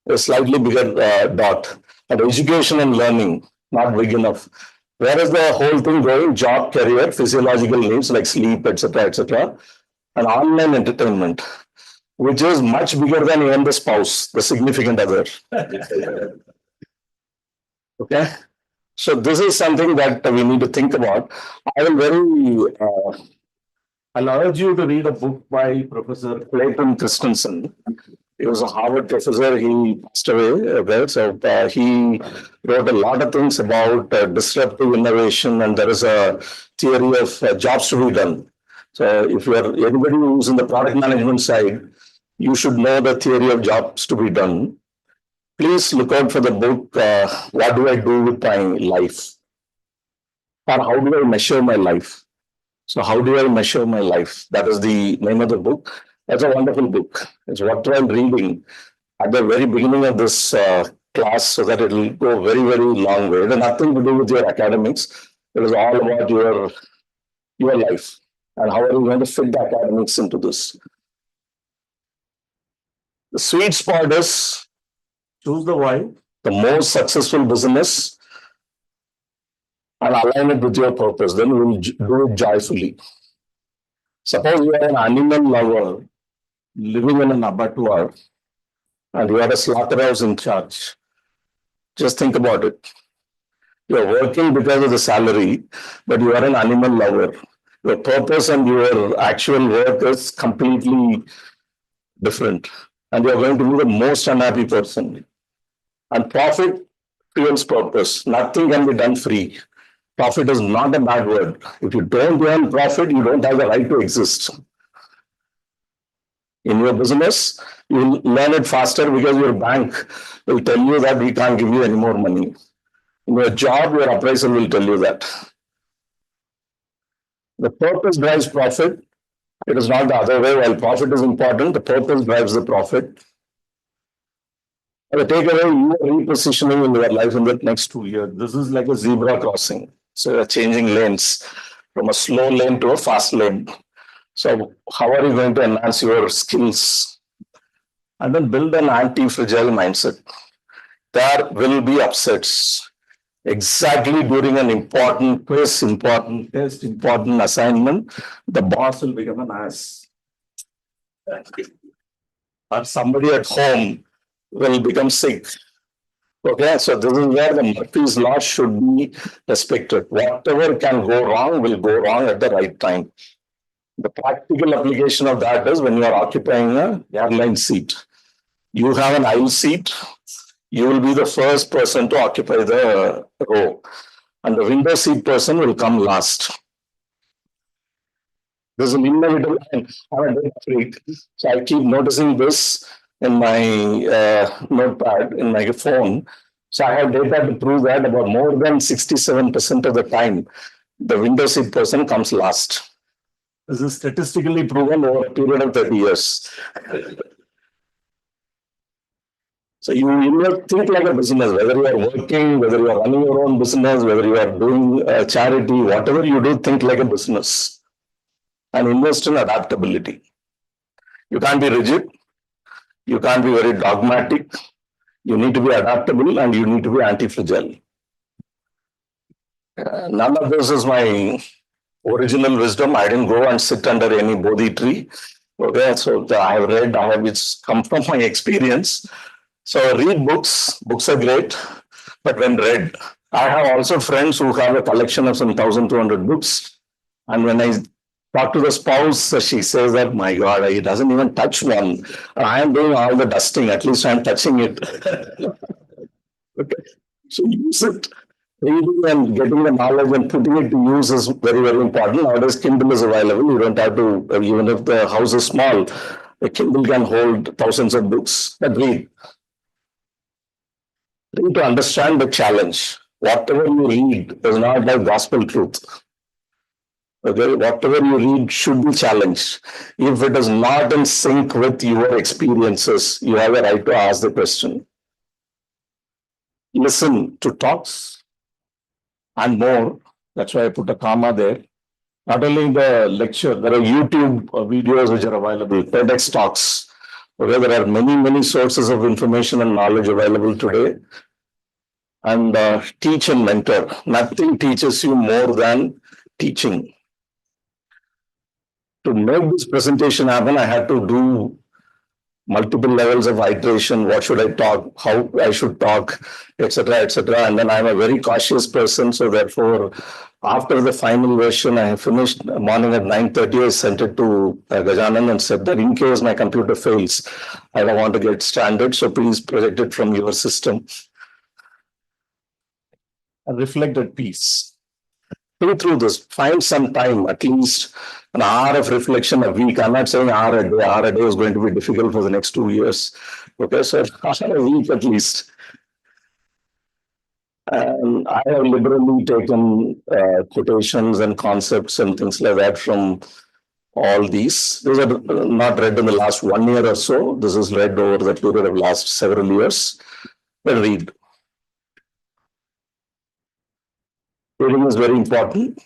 a slightly bigger dot, and education and learning, not big enough. Where is the whole thing going? Job, career, physiological needs like sleep, etc., and online entertainment, which is much bigger than even the spouse, the significant other. Okay, so this is something that we need to think about. I will I'll urge you to read a book by Professor Clayton Christensen. He was a Harvard professor. He passed away. He wrote a lot of things about disruptive innovation, and there is a theory of jobs to be done. So if you are anybody who's in the product management side, you should know the theory of jobs to be done. Please look out for the book, What Do I Do With My Life? Or How Do I Measure My Life? So how do I measure my life? That is the name of the book. That's a wonderful book. It's what I'm reading at the very beginning of this class so that it will go very, very long way. It has nothing to do with your academics. It is all about your life and how are you going to fit the academics into this. The sweet spot is choose the why, the most successful business, and align it with your purpose. Then you will do it joyfully. Suppose you are an animal lover living in an abattoir and you are a slaughterhouse in charge. Just think about it. You are working because of the salary, but you are an animal lover. Your purpose and your actual work is completely different. And you are going to be the most unhappy person. And profit fuels purpose. Nothing can be done free. Profit is not a bad word. If you don't earn profit, you don't have the right to exist. In your business, you will learn it faster because your bank will tell you that we can't give you any more money. In your job, your appraiser will tell you that. The purpose drives profit. It is not the other way. While profit is important, the purpose drives the profit. And the takeaway, you are repositioning in your life in the next 2 years. This is like a zebra crossing. So you're changing lanes from a slow lane to a fast lane. So how are you going to enhance your skills? And then build an anti-fragile mindset. There will be upsets. Exactly during an important quiz, important test, important assignment, the boss will become an ass. Or somebody at home will become sick. Okay, so this is where the Murphy's Law should be respected. Whatever can go wrong will go wrong at the right time. The practical application of that is when you are occupying an airline seat. You have an aisle seat, you will be the first person to occupy the row. And the window seat person will come last. This is an inevitable, I'm a data freak. So I keep noticing this in my notepad, in my phone. So I have data to prove that about more than 67% of the time, the window seat person comes last. This is statistically proven over a period of 30 years. So you think like a business, whether you are working, whether you are running your own business, whether you are doing a charity, whatever you do, think like a business and invest in adaptability. You can't be rigid. You can't be very dogmatic. You need to be adaptable and you need to be anti-fragile. None of this is my original wisdom. I didn't go and sit under any Bodhi tree. Okay, so I have read, it's come from my experience. So read books. Books are great, but when read, I have also friends who have a collection of some 1,200 books. And when I talk to the spouse, she says that, my God, he doesn't even touch one. I am doing all the dusting, at least I'm touching it. Okay. So use it. Reading and getting the knowledge and putting it to use is very, very important. Nowadays, Kindle is available. You don't have to, even if the house is small, a Kindle can hold thousands of books. But read. Read to understand the challenge. Whatever you read is not like gospel truth. Okay, whatever you read should be challenged. If it is not in sync with your experiences, you have a right to ask the question. listen to talks and more. That's why I put a comma there. Not only the lecture, there are YouTube videos which are available, TEDx talks. Okay, there are many sources of information and knowledge available today. And teach and mentor. Nothing teaches you more than teaching. To make this presentation happen, I had to do multiple levels of iteration. What should I talk? How I should talk, etc., etc. And then I'm a very cautious person, so therefore, after the final version, I have finished morning at 9:30. I sent it to Gajanan and said that in case my computer fails, I don't want to get stranded, so please project it from your system and reflect at peace. Think through this. Find some time, at least an hour of reflection a week. I'm not saying hour a day. Hour a day is going to be difficult for the next 2 years. Okay, so hour a week at least. And I have liberally taken quotations and concepts and things like that from all these. These are not read in the last 1 year or so. This is read over the period of last several years. But read. Reading is very important.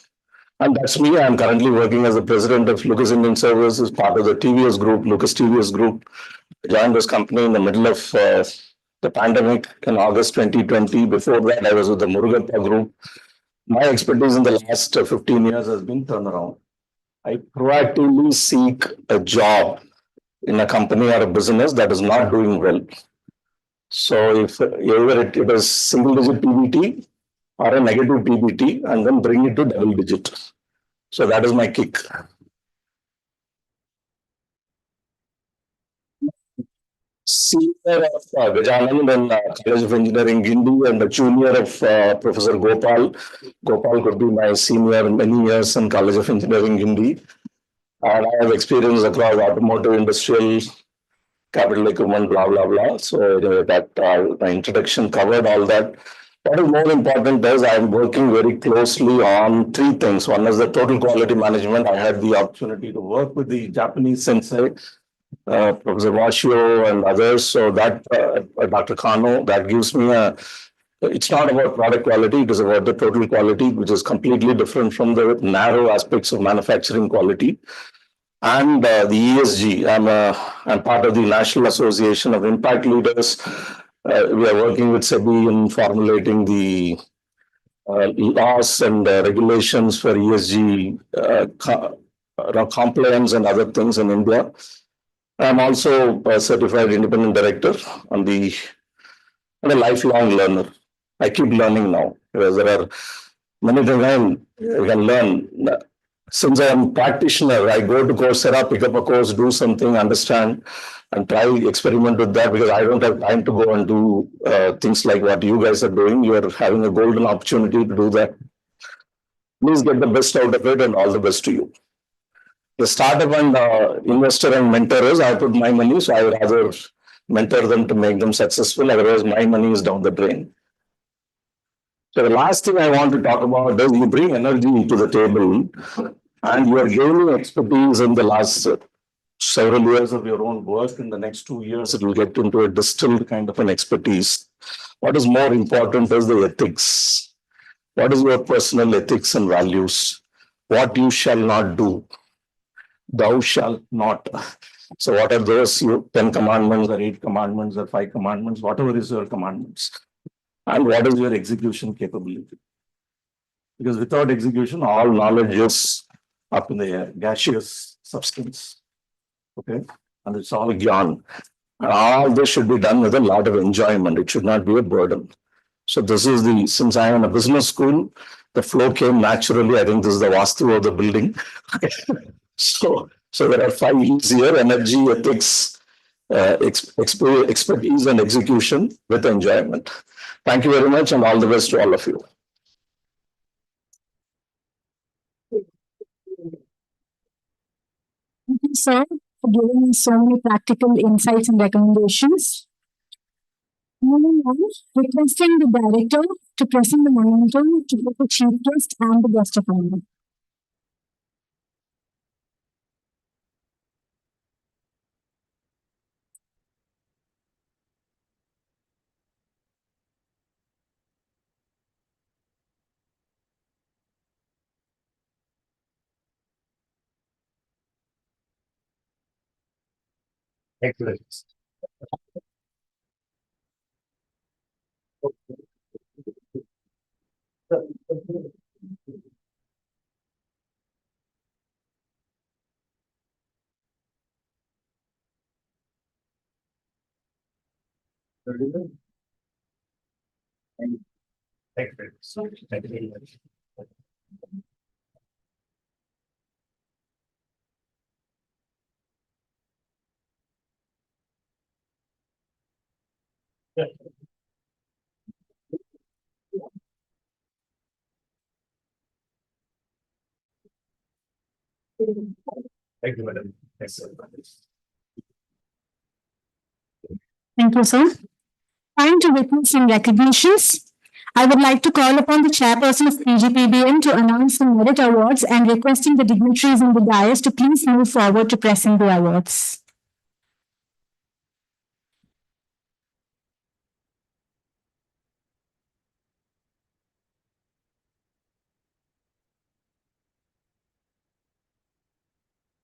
And that's me. I'm currently working as the president of Lucas Indian Services, part of the TVS Group, Lucas TVS Group. I joined this company in the middle of the pandemic in August 2020. Before that, I was with the Murugappa Group. My expertise in the last 15 years has been turnaround. I proactively seek a job in a company or a business that is not doing well. So if either it is single digit PBT or a negative PBT, and then bring it to double digit. So that is my kick. Senior of Gajanan and College of Engineering Gindi, and the junior of Professor Gopal. Gopal could be my senior many years in College of Engineering Gindi. And I have experience across automotive, industrial, capital equipment, blah, blah, blah. So that my introduction covered all that. What is more important is I'm working very closely on three things. One is the total quality management. I had the opportunity to work with the Japanese sensei, Professor Washio and others. So that Dr. Kano, that gives me a. It's not about product quality, it is about the total quality, which is completely different from the narrow aspects of manufacturing quality. And the ESG, I'm part of the National Association of Impact Leaders. We are working with SEBI in formulating the laws and regulations for ESG compliance and other things in India. I'm also a certified independent director and a lifelong learner. I keep learning now because there are many things I can learn. Since I am a practitioner, I go to Coursera, pick up a course, do something, understand, and try experiment with that because I don't have time to go and do things like what you guys are doing. You are having a golden opportunity to do that. Please get the best out of it and all the best to you. The startup and investor and mentor is I put my money, so I would rather mentor them to make them successful. Otherwise, my money is down the drain. So the last thing I want to talk about is you bring energy into the table and you are gaining expertise in the last several years of your own work. In the next 2 years, it will get into a distilled kind of an expertise. What is more important is the ethics. What is your personal ethics and values? What you shall not do. Thou shalt not. So what are those 10 commandments or 8 commandments or 5 commandments, whatever is your commandments? And what is your execution capability? Because without execution, all knowledge is up in the air, gaseous substance. Okay. And it's all gone. And all this should be done with a lot of enjoyment. It should not be a burden. So this is since I am in a business school, the flow came naturally. I think this is the vastu of the building. So there are 5 E's here: energy, ethics, expertise, and execution with enjoyment. Thank you very much, and all the best to all of you. Thank you, sir, for giving us so many practical insights and recommendations. Moving on, requesting the director to present the memento to the chief guest and the guest of honor. Excellent. Excellent. Thank you very much. Yeah. Thank you, madam. Excellent. Thank you, sir. Time to witness some recognitions. I would like to call upon the chairperson of PGPBM to announce the merit awards and requesting the dignitaries in the dais to please move forward to present the awards.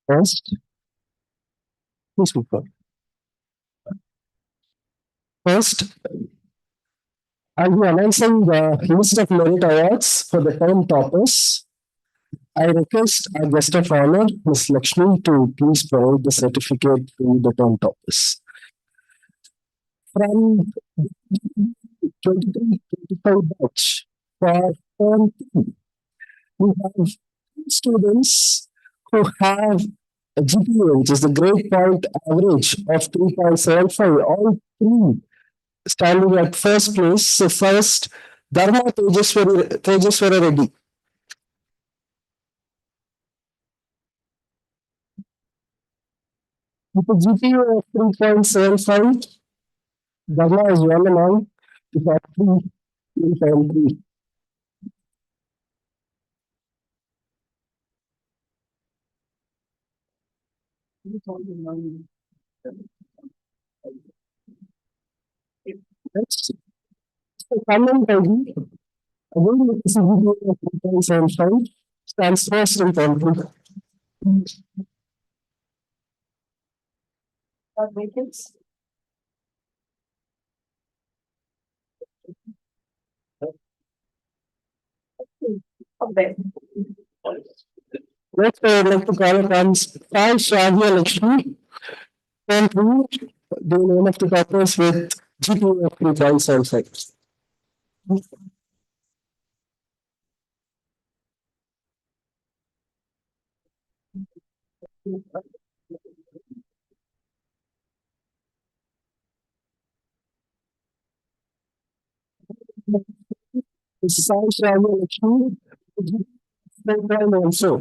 First, please move forward. First, I'll be announcing the list of merit awards for the term toppers. I request our guest of honor, Ms. Lakshmi, to please provide the certificate to the term toppers. From 23-25 batch for term 2, we have two students who have a GPA, which is the grade point average of 3.75, all three standing at first place. So first, Dharma Tejeswara Reddy. With a GPA of 3.75, Dharma is one among the top 3.3. Next, Kanan Peggy, again with a GPA of 3.75, stands first in country. Next, I would like to call upon Sai Shravya Lakshmi, country, the name of the toppers with GPA of 3.75. This is Sai Shravya Lakshmi, also.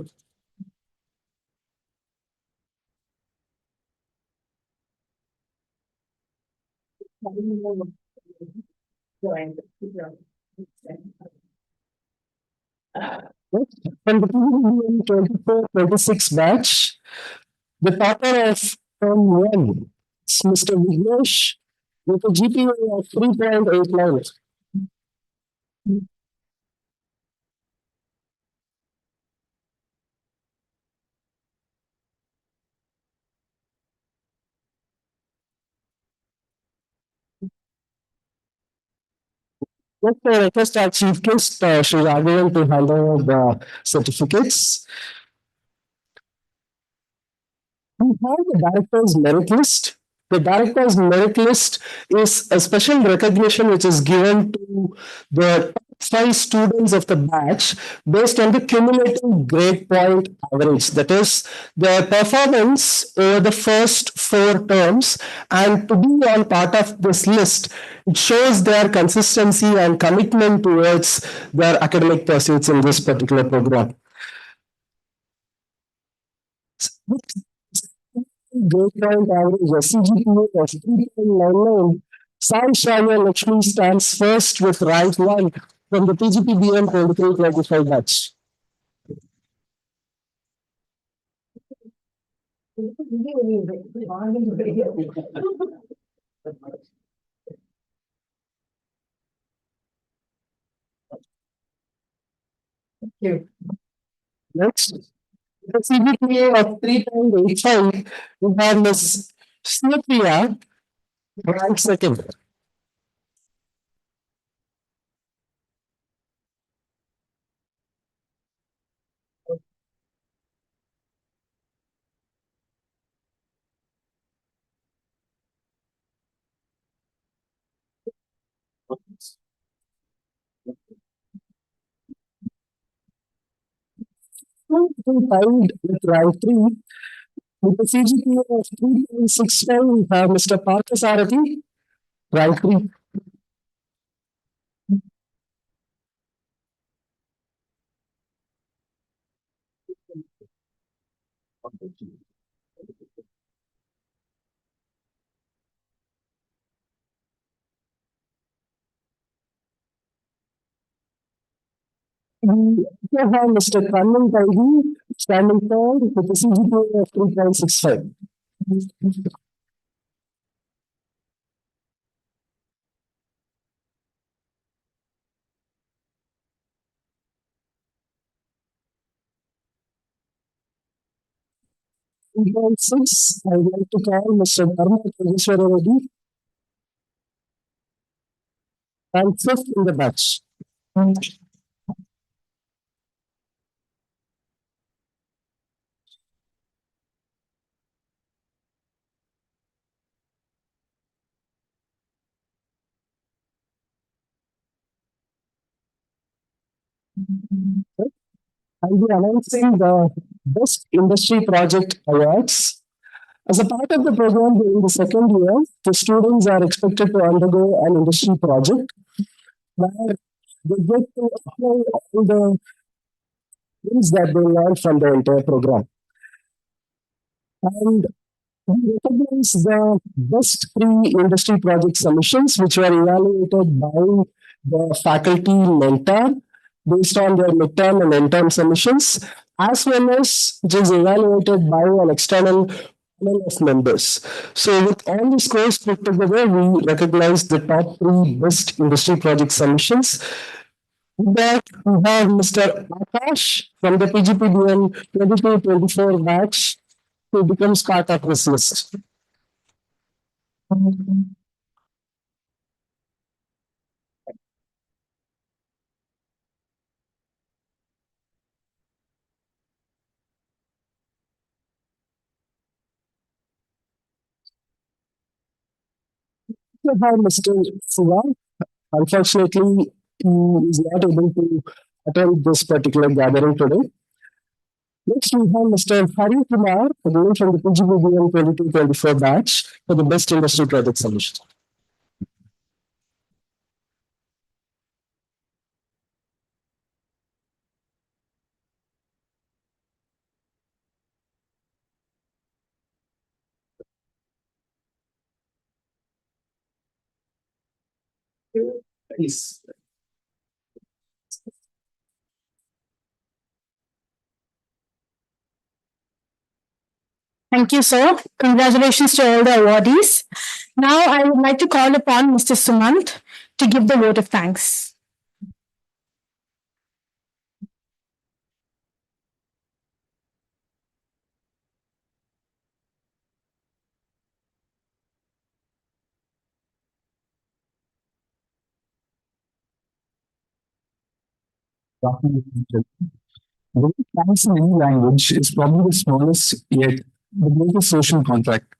Next, from the 24-26 batch, the topper of term 1 is Mr. Vignesh with a GPA of 3.89. Next, I request our chief guest, Shri Raghavan, to hand over the certificates. We have the director's merit list. The director's merit list is a special recognition which is given to the top 5 students of the batch based on the cumulative grade point average. That is, their performance over the first 4 terms. And to be on part of this list, it shows their consistency and commitment towards their academic pursuits in this particular program. Grade point average CGPA of 3.99. Sai Shravya Lakshmi stands first with rank 1 from the PGPBM 23-25 batch. Next, the CGPA of 3.85, we have Ms. Snipia, rank second. Tied with rank 3 with a CGPA of 3.65, we have Mr. Parthasarathi, rank 3. We also have Mr. Kannan Taigi, standing third with a CGPA of 3.65. 3.6, I would like to call Mr. Dharma Tejaswara Reddy, and fifth in the batch. 'll be announcing the Best Industry Project Awards. As a part of the program during the second year, the students are expected to undergo an industry project where they get to apply all the things that they learned from the entire program. And we recognize the best pre-industry project submissions, which were evaluated by the faculty mentor based on their midterm and end-term submissions, as well as which is evaluated by an external panel of members. So with all the scores put together, we recognize the top 3 best industry project submissions. With that, we have Mr. Akash from the PGPBM 22-24 batch, who becomes part of this list. We have Mr. Siva. Unfortunately, he is not able to attend this particular gathering today. Next, we have Mr. Hari Kumar, again from the PGPBM 22-24 batch, for the best industry project submission. Please. Thank you, sir. Congratulations to all the awardees. Now I would like to call upon Mr. Sumant to give the vote of thanks. Thanks in any language is probably the smallest yet the greatest social contract.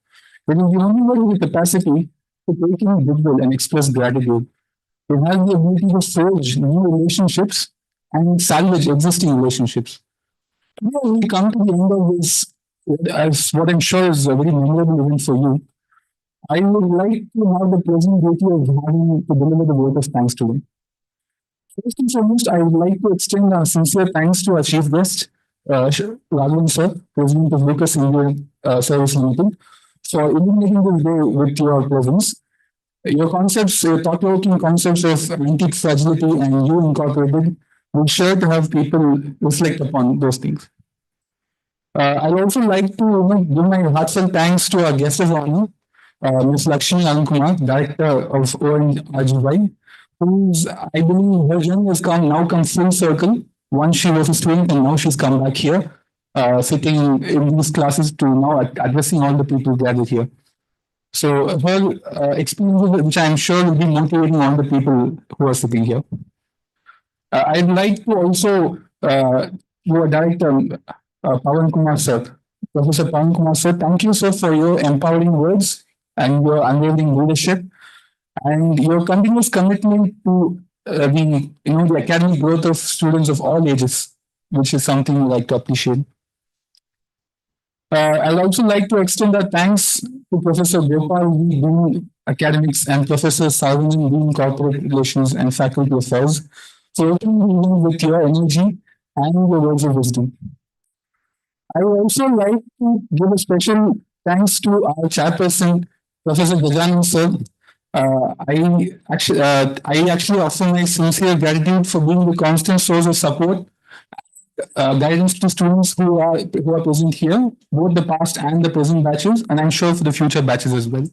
It is the only one with the capacity to take in goodwill and express gratitude. It has the ability to forge new relationships and salvage existing relationships. Today, we come to the end of this, as what I'm sure is a very memorable event for you. I would like to have the pleasant duty of having to deliver the vote of thanks to you. First and foremost, I would like to extend our sincere thanks to our chief guest, Raghavan sir, President of Lucas Indian Service Limited, for illuminating this day with your presence. Your concepts, your thought-provoking concepts of anti-fragility and you incorporated will sure to have people reflect upon those things. I'd also like to give my heartfelt thanks to our guest of honor, Ms. Lakshmi Kumar, Director of ONRGY, who's, I believe, her journey has now come full circle. Once she was a student and now she's come back here, sitting in these classes to now addressing all the people gathered here. So her experiences, which I'm sure will be motivating all the people who are sitting here. I'd like to also, your director, Pawan Kumar sir, Professor Pawan Kumar sir, thank you sir for your empowering words and your unwavering leadership and your continuous commitment to the academic growth of students of all ages, which is something we like to appreciate. I'd also like to extend our thanks to Professor Gopal, Dean Academics, and Professor Saravanan, Dean Corporate Relations and Faculty Affairs, for opening the evening with your energy and your words of wisdom. I would also like to give a special thanks to our chairperson, Professor Gajanan sir. I actually offer my sincere gratitude for being the constant source of support, guidance to students who are present here, both the past and the present batches, and I'm sure for the future batches as well.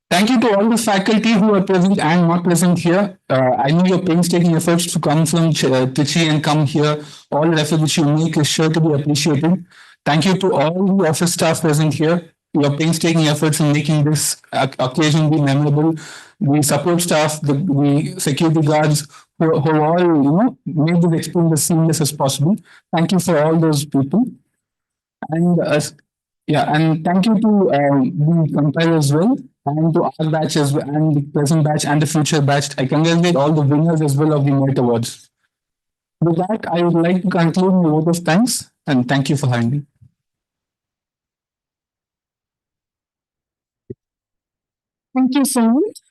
Thank you to all the faculty who are present and not present here. I know your painstaking efforts to come from Trichy and come here. All the effort which you make is sure to be appreciated. Thank you to all the office staff present here. Your painstaking efforts in making this occasion be memorable. The support staff, the security guards, who all made this experience as seamless as possible. Thank you for all those people. And and thank you to the compile as well, and to our batch as well, and the present batch and the future batch. I congratulate all the winners as well of the Merit Awards. With that, I would like to conclude my vote of thanks and thank you for having me. Thank you so much.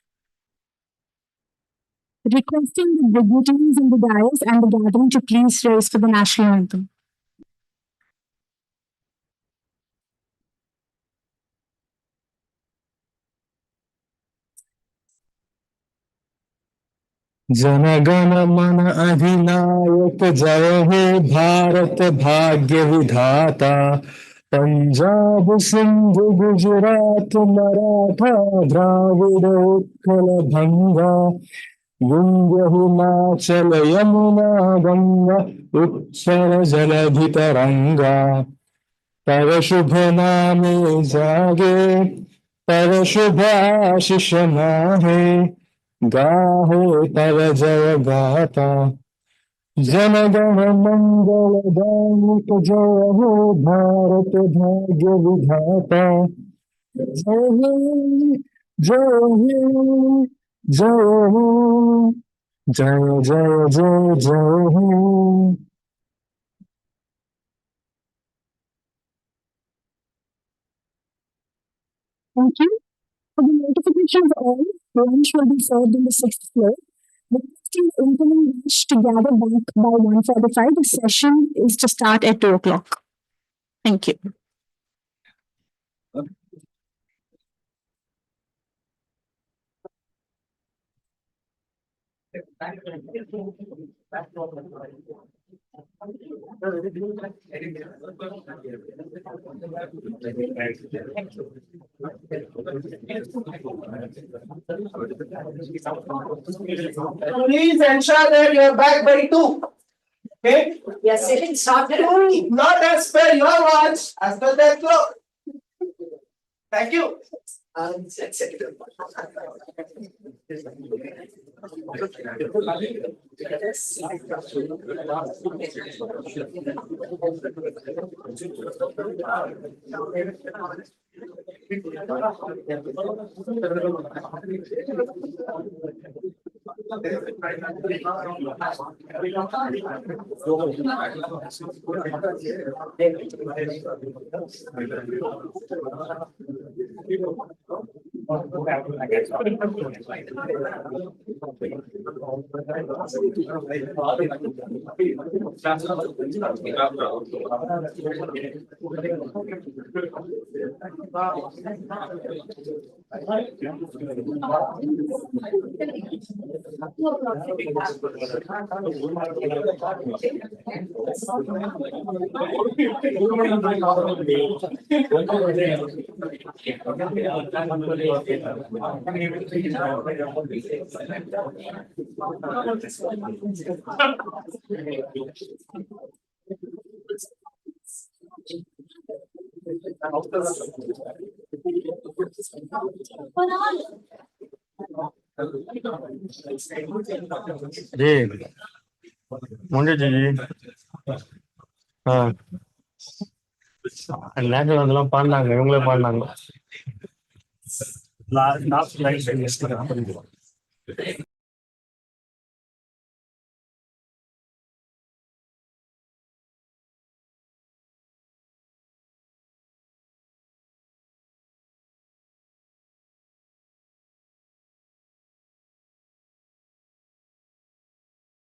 Requesting the dignitaries in the dais and the gathering to please rise for the national anthem. जनगण मन अधिनायक जय हे भारत भाग्य विधाता पंजाब सिंध गुजरात मराठा द्राविड उत्कल भंगा विंध्य हिमाचल यमुना गंगा उत्तर जलधि तरंगा तव शुभ नामे जागे तव शुभ आशीष माहे गाहे तव जय गाथा जनगण मंगल दायक जय हो भारत भाग्य विधाता जय हे जय हे जय हो जय जय जय जय हो. Thank you. For the notification of all, lunch will be served in the sixth floor. Requesting the incoming batch to gather back by 1:45. The session is to start at 2 o'clock. Thank you. Please ensure that you are back by 2. Okay? Yes, it is started. Not as per your watch, as per that clock. Thank you. National அதெல்லாம் பாடினாங்க, இவங்களே பாடினாங்க. Last line.